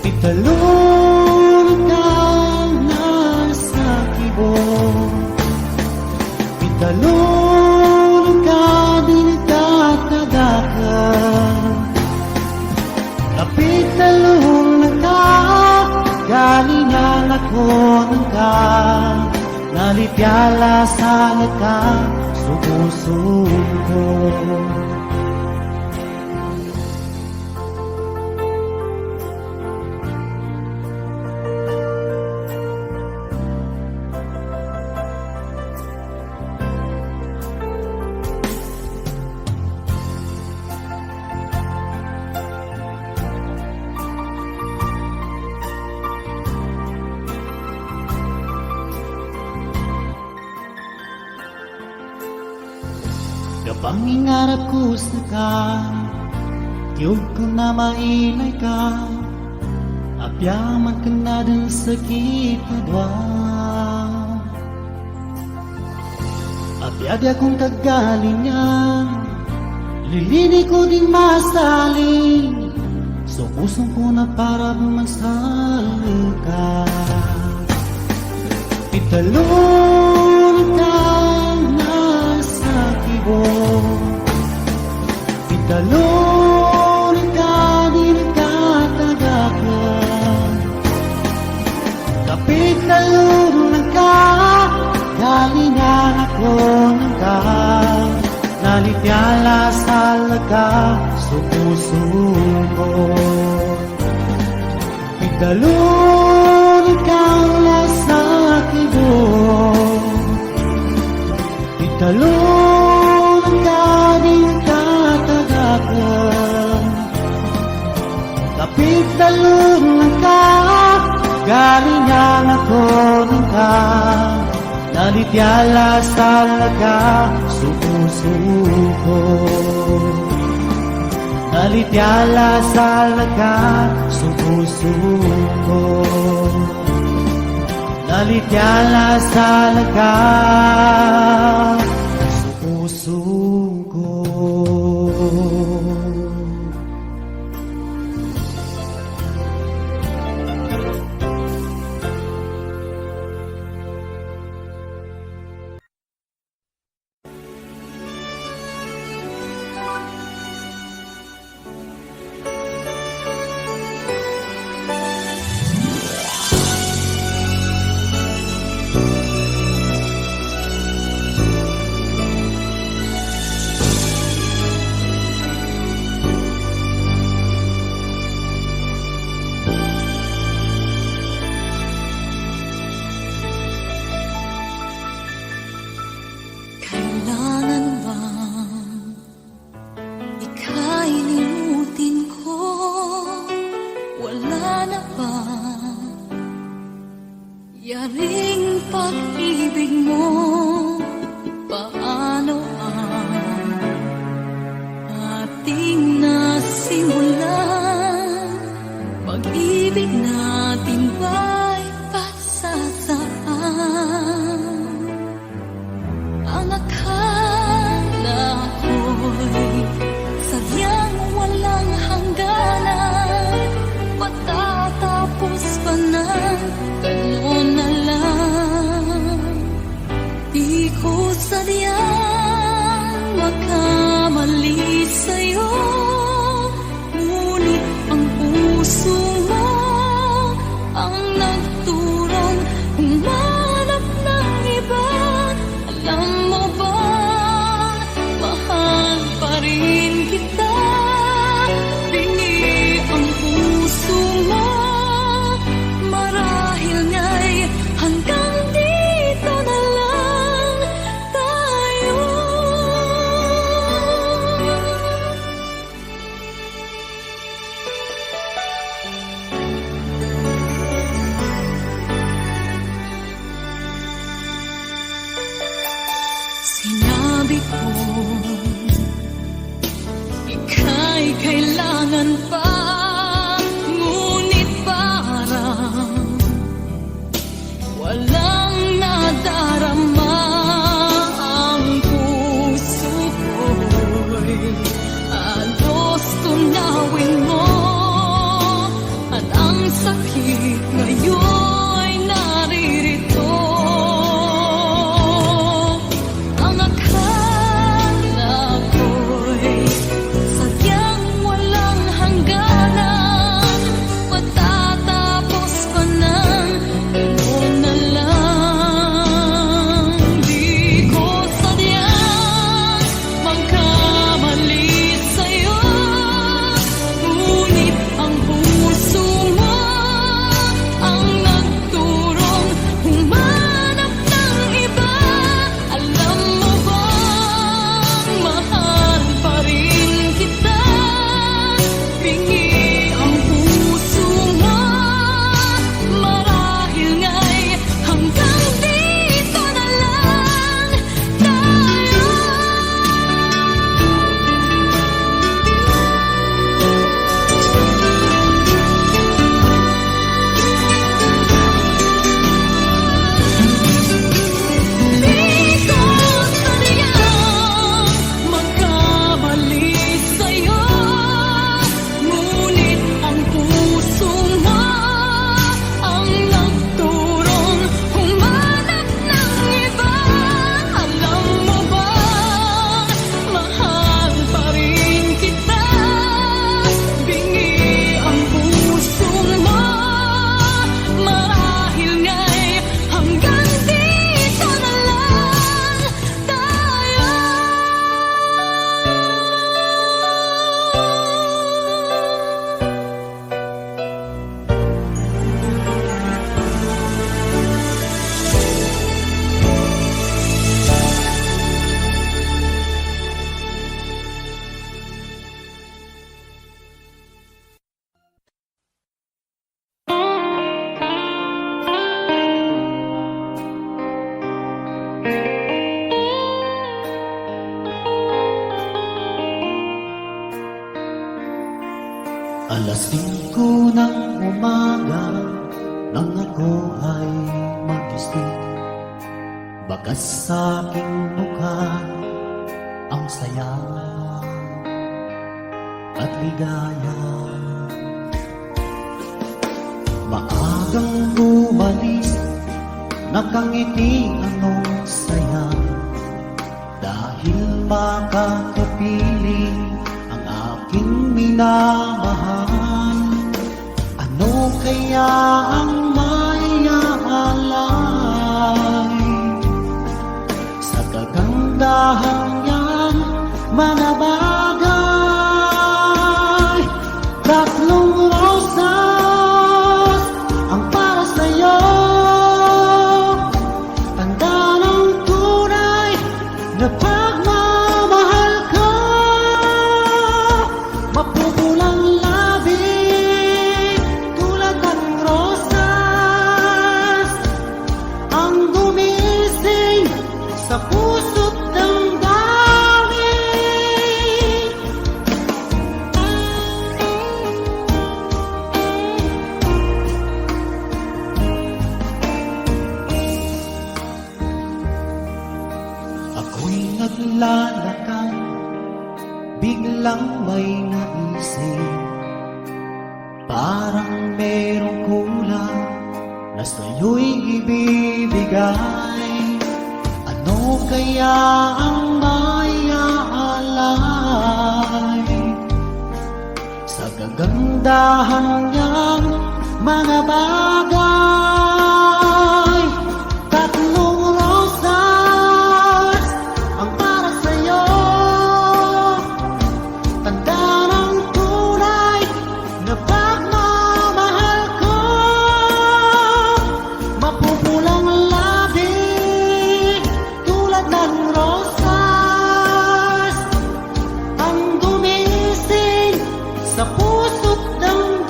Italon ka na sa kibo, italon ka din katadakan. Kapit talon ka, galingan ako ng ka, nalipyala sa laka, sumusuko. Kapang ingarap ko sa ka, tiyog ko na mailay ka, apyaman ka na din sa kitadwa. Apyadi akong kagaling niya, lilini ko din masaling, so pusong ko na para bumansal ka. Italon ka na sa kibo, italon ka din katagakan. Kapit talon ka, galingan ako ng ka, nalipyala sa laga, sumusuko. Italon ka na sa kibo, italon ka din katagakan. Kapit talon ka, galingan ako ng ka, nalipyala sa laga, sumusuko. Nalipyala sa laga, sumusuko. Nalipyala sa laga, sumusuko. Kailangan bang ika'y limutin ko? Wala na ba yaring pag-ibig mo? Paano ang ating nasimulan? Pag-ibig natin ba'y pasasaan? Ang akala ko'y sadyang walang hangganan, matatapos pa ng gano'n na lang. Di bakit ngayon'y naririto? Ang akala ko'y sadyang walang hangganan, matatapos pa ng ito na lang. Di ko sadyang magkamali sa'yo, ngunit ang puso mo ang nagturong humanap ng iba. Alam mo bang mahal pa rin kita? Bingi ang puso mo, marahil nga'y hanggang dito na lang tayo. Di ko sadyang magkamali sa'yo, ngunit ang puso mo ang nagturong humanap ng iba. Alam mo bang mahal pa rin kita? Bingi ang puso mo, marahil nga'y hanggang dito na lang tayo. Alas 5 ng umaga nang ako ay magising, bakas sa aking mukha ang saya at ligaya. Maagang umalis, nakangiti anong saya, dahil makakapiling ang aking minamahal. Ano kaya ang may aalay sa kagandahan niyang mga bagay? Tatlong rosas ang para sa'yo, tanda ng tunay na pagmamahal ko. Mapupulang labi tulad ng rosas, ang gumising sa puso't damdamin. Ako'y naglalakad, biglang may naisip, parang merong kulang na sa'yo'y ibibigay. Ano kaya ang may aalay sa kagandahan niyang mga bagay? Tatlong rosas ang para sa'yo, tanda ng tunay na pagmamahal ko. Mapupulang labi tulad ng rosas, ang gumising sa puso't damdamin.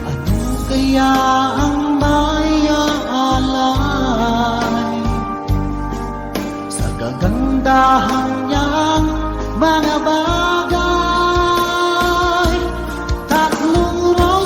Ano kaya ang may aalay sa kagandahan niyang mga bagay? Tatlong rosas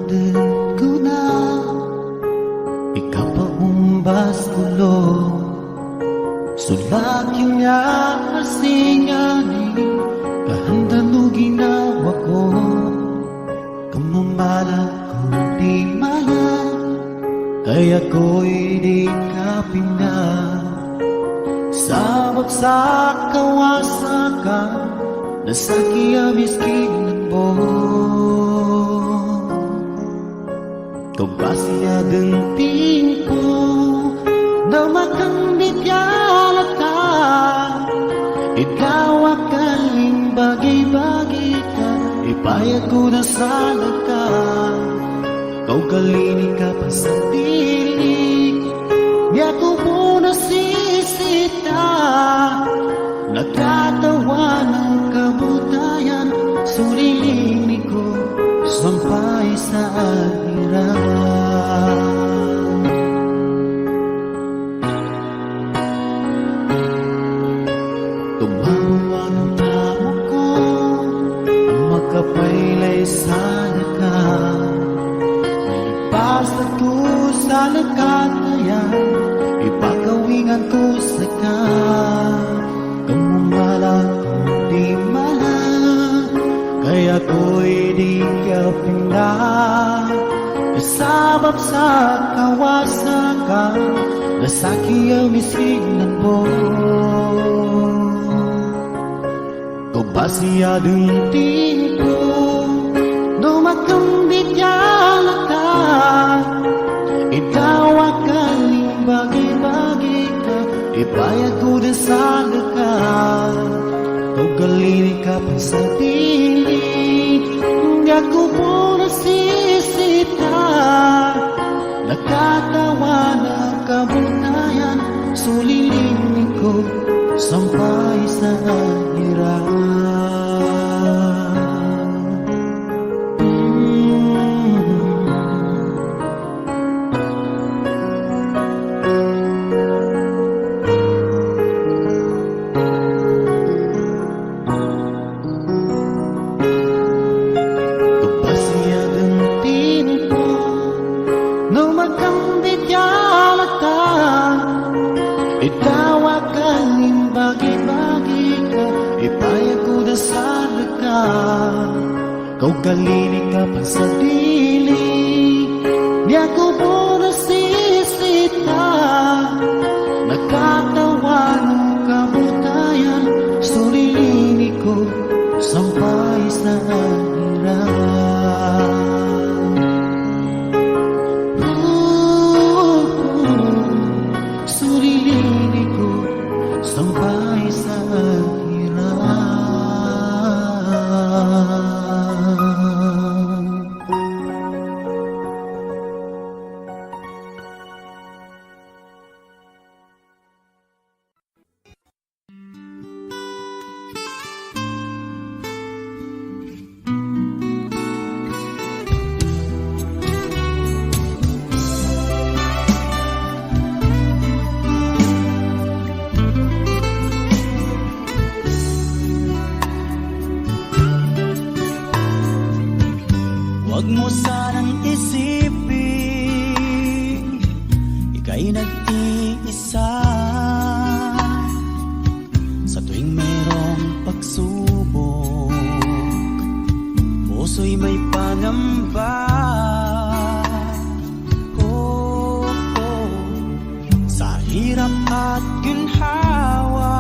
din ko na ikapaumbas kulo sulaking niya asingani kahandan ginawa ko kamamala kung di malang kaya ko'y di kapina sa bagsak kawasakan nasakiya miskin mo kau pasya genting ko na makambit yalata ikaw akaling bagi-bagi ka ipayag ko na sana ka kau kalini ka pa sa piling niya ko po nasisita nakatawa ng kabutayan sulilini ko sampay sa hirap tumawa ng tamo ko ang makapaylay sana ka basta ko sa nagkatayan ipagawingan ko sa ka kamumala kung di malang kaya ko'y di ka pinda isabab sa kawasakan nasaki ang misignan mo kau basya dunting ko dumakambit yalata ikaw akaling bagi-bagi ka ipayag ko din sana ka kau kalini ka pa sa piling hindi ako po nasisita nakatawa na kabutayan sulilingin ko sampay sa hirap ikaw akaling bagi-bagi ka ipayag ko na sana ka kau kalini ka pa sa dili di ako po nasisita nakatawa ng kabutayan sulilini ko sampay sa hirap sulilini ko sampay sa hirap Huwag mo sanang isipin ika'y nag-iisa sa tuwing mayroong pagsubok puso'y may pangamba sa hirap at ginhawa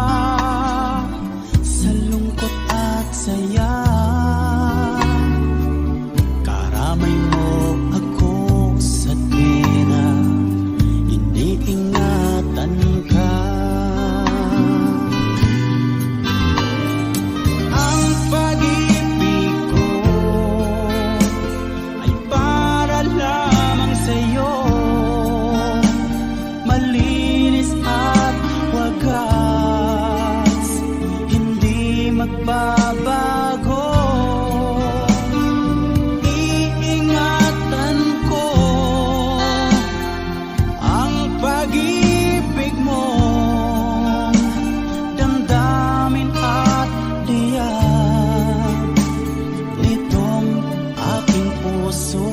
sa lungkot at saya karamay mo ako sa tuwina iniingatan ka ang pag-ibig ko ay para lamang sa'yo malinis at wagas hindi magbabago iingatan ko ang pag-ibig mo damdamin at diyan nitong aking puso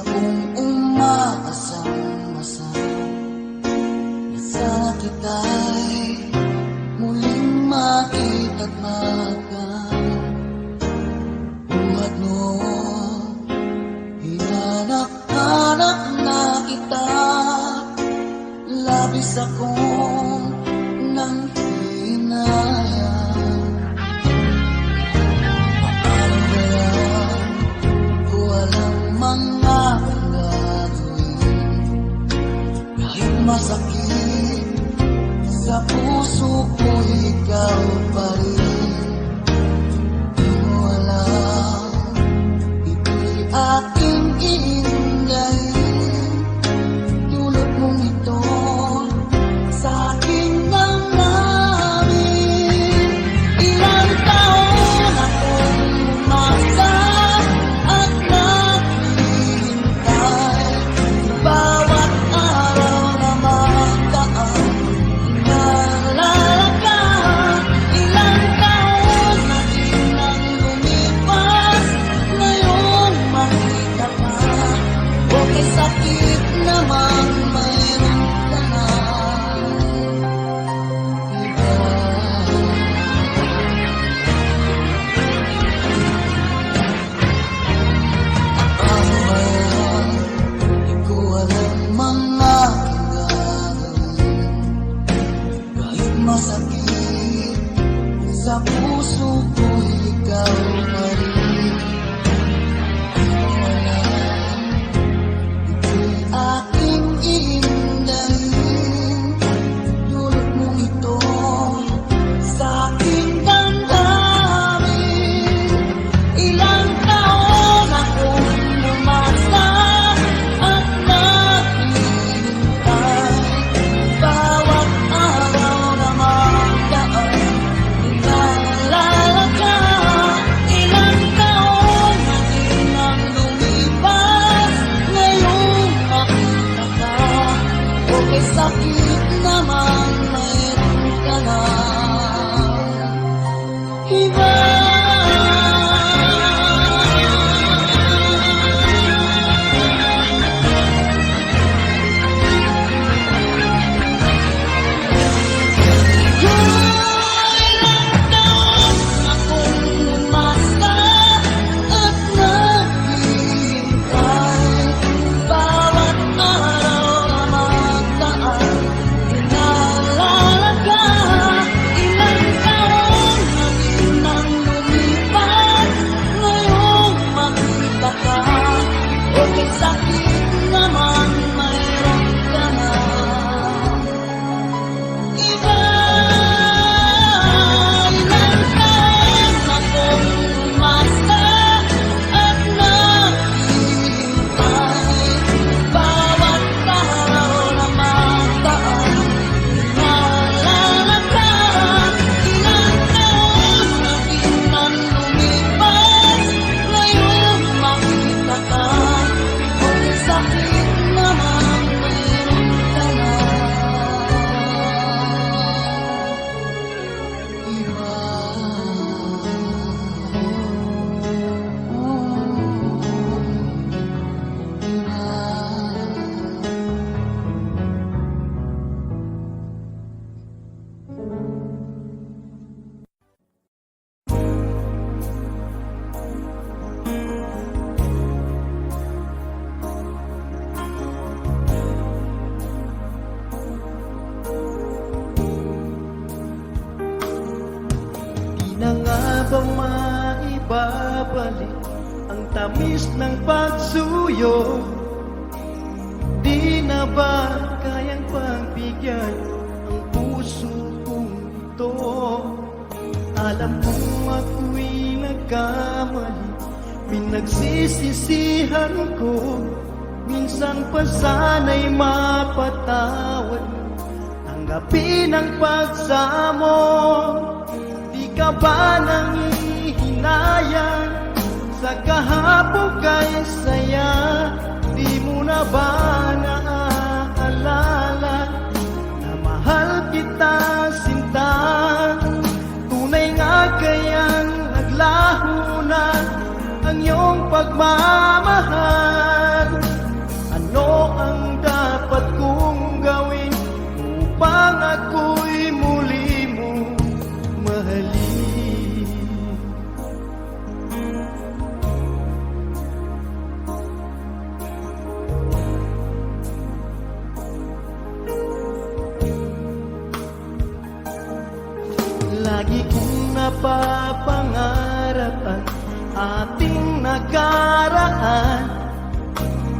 kong umaasang-asang na sana kita'y muling makita't buhat noon, hinanak-hanap na kita, labis akong nang hinayang. Paano kaya ko alam mga gagawin, kahit masakit sa puso ko, ikaw pa rin. Di mo alam, ito'y aking iingayin. Dulot mong ito sa aking damdamin. Ilang taon akong umasa at naghihintay. Bawat araw na magdaan, inaalala ka. Ilang taon na din ang lumipas, ngayon makita ka. Okay, sakit naman, mayroon ka na iba. Ano ba yan? Di ko alam mga gagawin, kahit masakit sa puso ko, ikaw pa rin. Di mo alam, ito'y aking iingayin. Dulot mong ito sa aking damdamin. Ilang taon akong umasa at naghihintay. Bawat araw na magdaan, inaalala ka. Ilang taon na din ang lumipas, ngayon makita ka. Okay, sakit naman, mayroon ka na iba. Ilang taon akong umasa at naghihintay. Bawat araw na magdaan, inaalala ka. Ilang taon na din ang lumipas, ngayon makita ka. Okay, sakit naman, mayroon ka na iba. Ilang taon akong umasa at naghihintay. Bawat araw na magdaan, inaalala ka. Ilang taon na din ang lumipas, ngayon makita ka. Okay, sakit naman, mayroon ka na iba. Di na nga ba maibabalik ang tamis ng pagsuyo? Di na ba kayang pagbigyan ang puso kong ito? Alam kong ako'y nagkamali, pinagsisisihan ko. Minsan pa sana'y mapatawad, tanggapin ang pagsamo. Di ka ba nangihinayang sa kahapon kay saya? Di mo na ba naaalala na mahal kita, sinta? Tunay nga kayang naglaho na ang iyong pagmamahal? nakaraan.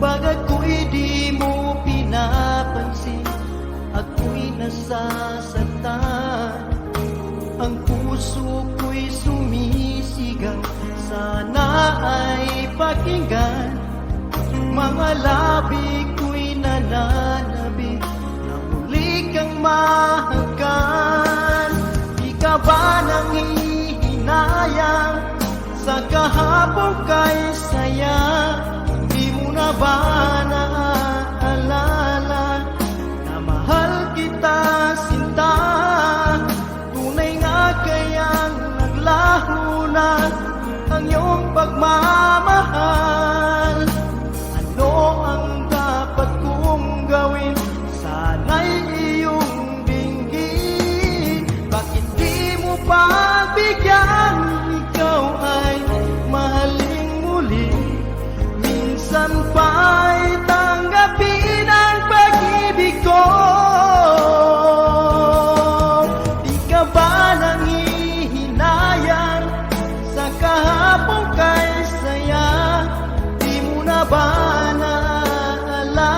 Bagay ko'y di mo pinapansin, ako'y nasasaktan. Ang puso ko'y sumisigaw, sana ay pakinggan. Mga labi ko'y nananabik, na muli kang mahagkan. Di ka ba nanghihinayang sa kahapon kay saya? Di mo na ba naaalala na mahal kita, sinta? Tunay nga kayang naglaho na ang iyong pagmamahal. Ano ang dapat kong gawin? Sana'y iyong dinggin. Bakit di mo pagbigyan? Ikaw ay mahaling muli. Minsan pa'y tanggapin ang pag-ibig ko. Di ka ba nanghihinayang sa kahapon kay saya? Di mo na ba naaalala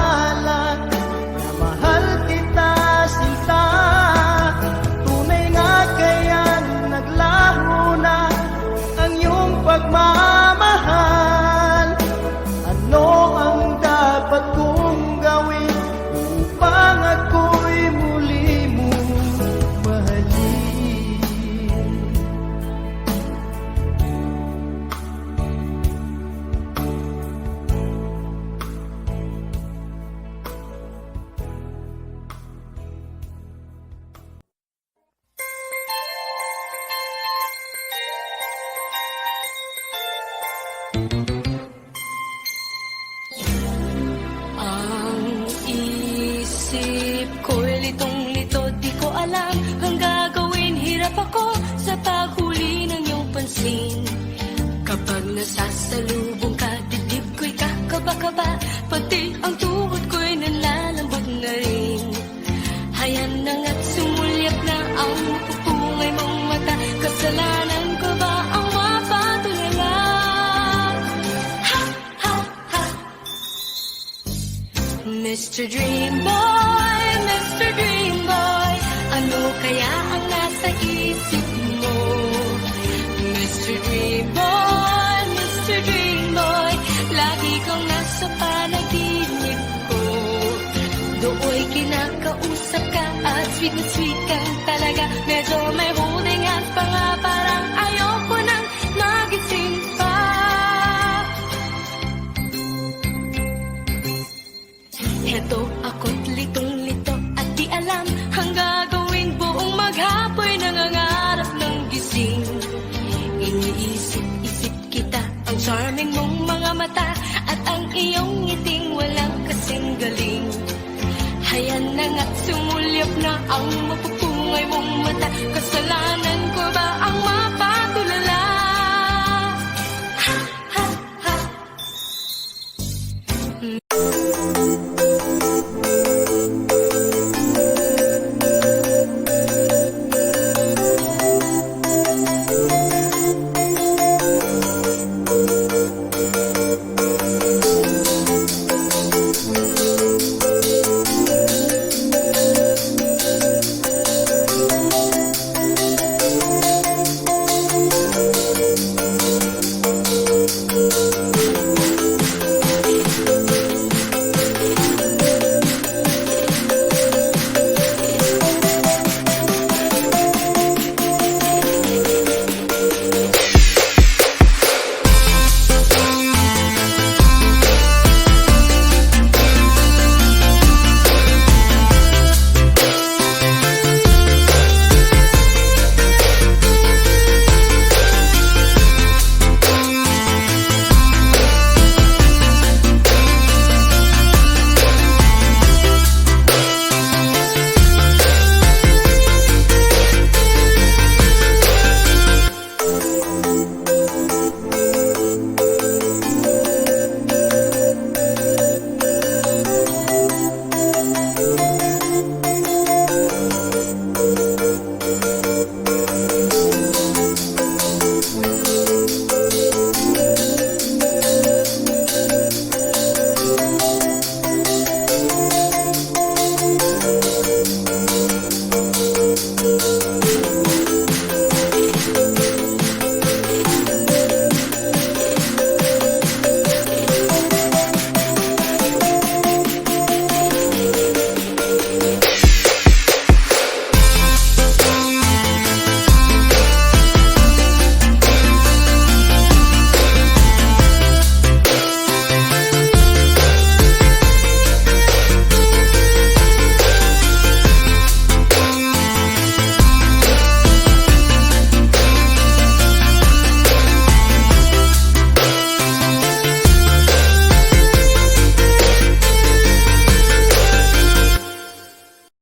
na mahal kita, sinta? Tunay nga kayang naglaho na ang iyong pagmamahal. Ano ang dapat kong gawin upang ako'y muli mong mahalin? Ang isip ko'y litong-lito, di ko alam ang gagawin. Hirap ako sa paghuli ng iyong pansin. Kapag nasasalubong ka, dibdib ko'y kakaba-kaba, pati ang tuhod ko'y nalalambot na rin. Hayan na nga't sumulyap na ang pupungay mong mata. Kasalanan ko ba ang mapatulala? Ha, ha, ha. Mr. Dream Boy, Mr. Dream Boy, ano kaya ang nasa isip mo? Mr. Dream Boy, Mr. Dream Boy, lagi kang nasa panaginip ko. Dooy kinakausap ka at sweet na sweet kang talaga. Medyo may holding hands pa nga, parang ayoko nang magising pa. Heto ako't litong-lito at di alam ang gagawin. Buong maghapoy nangangarap ng gising. Iniisip-isip kita, ang charming mong mga mata at ang iyong ngiting walang kasing galing. Hayan na nga't sumulyap na ang mapupungay mong mata.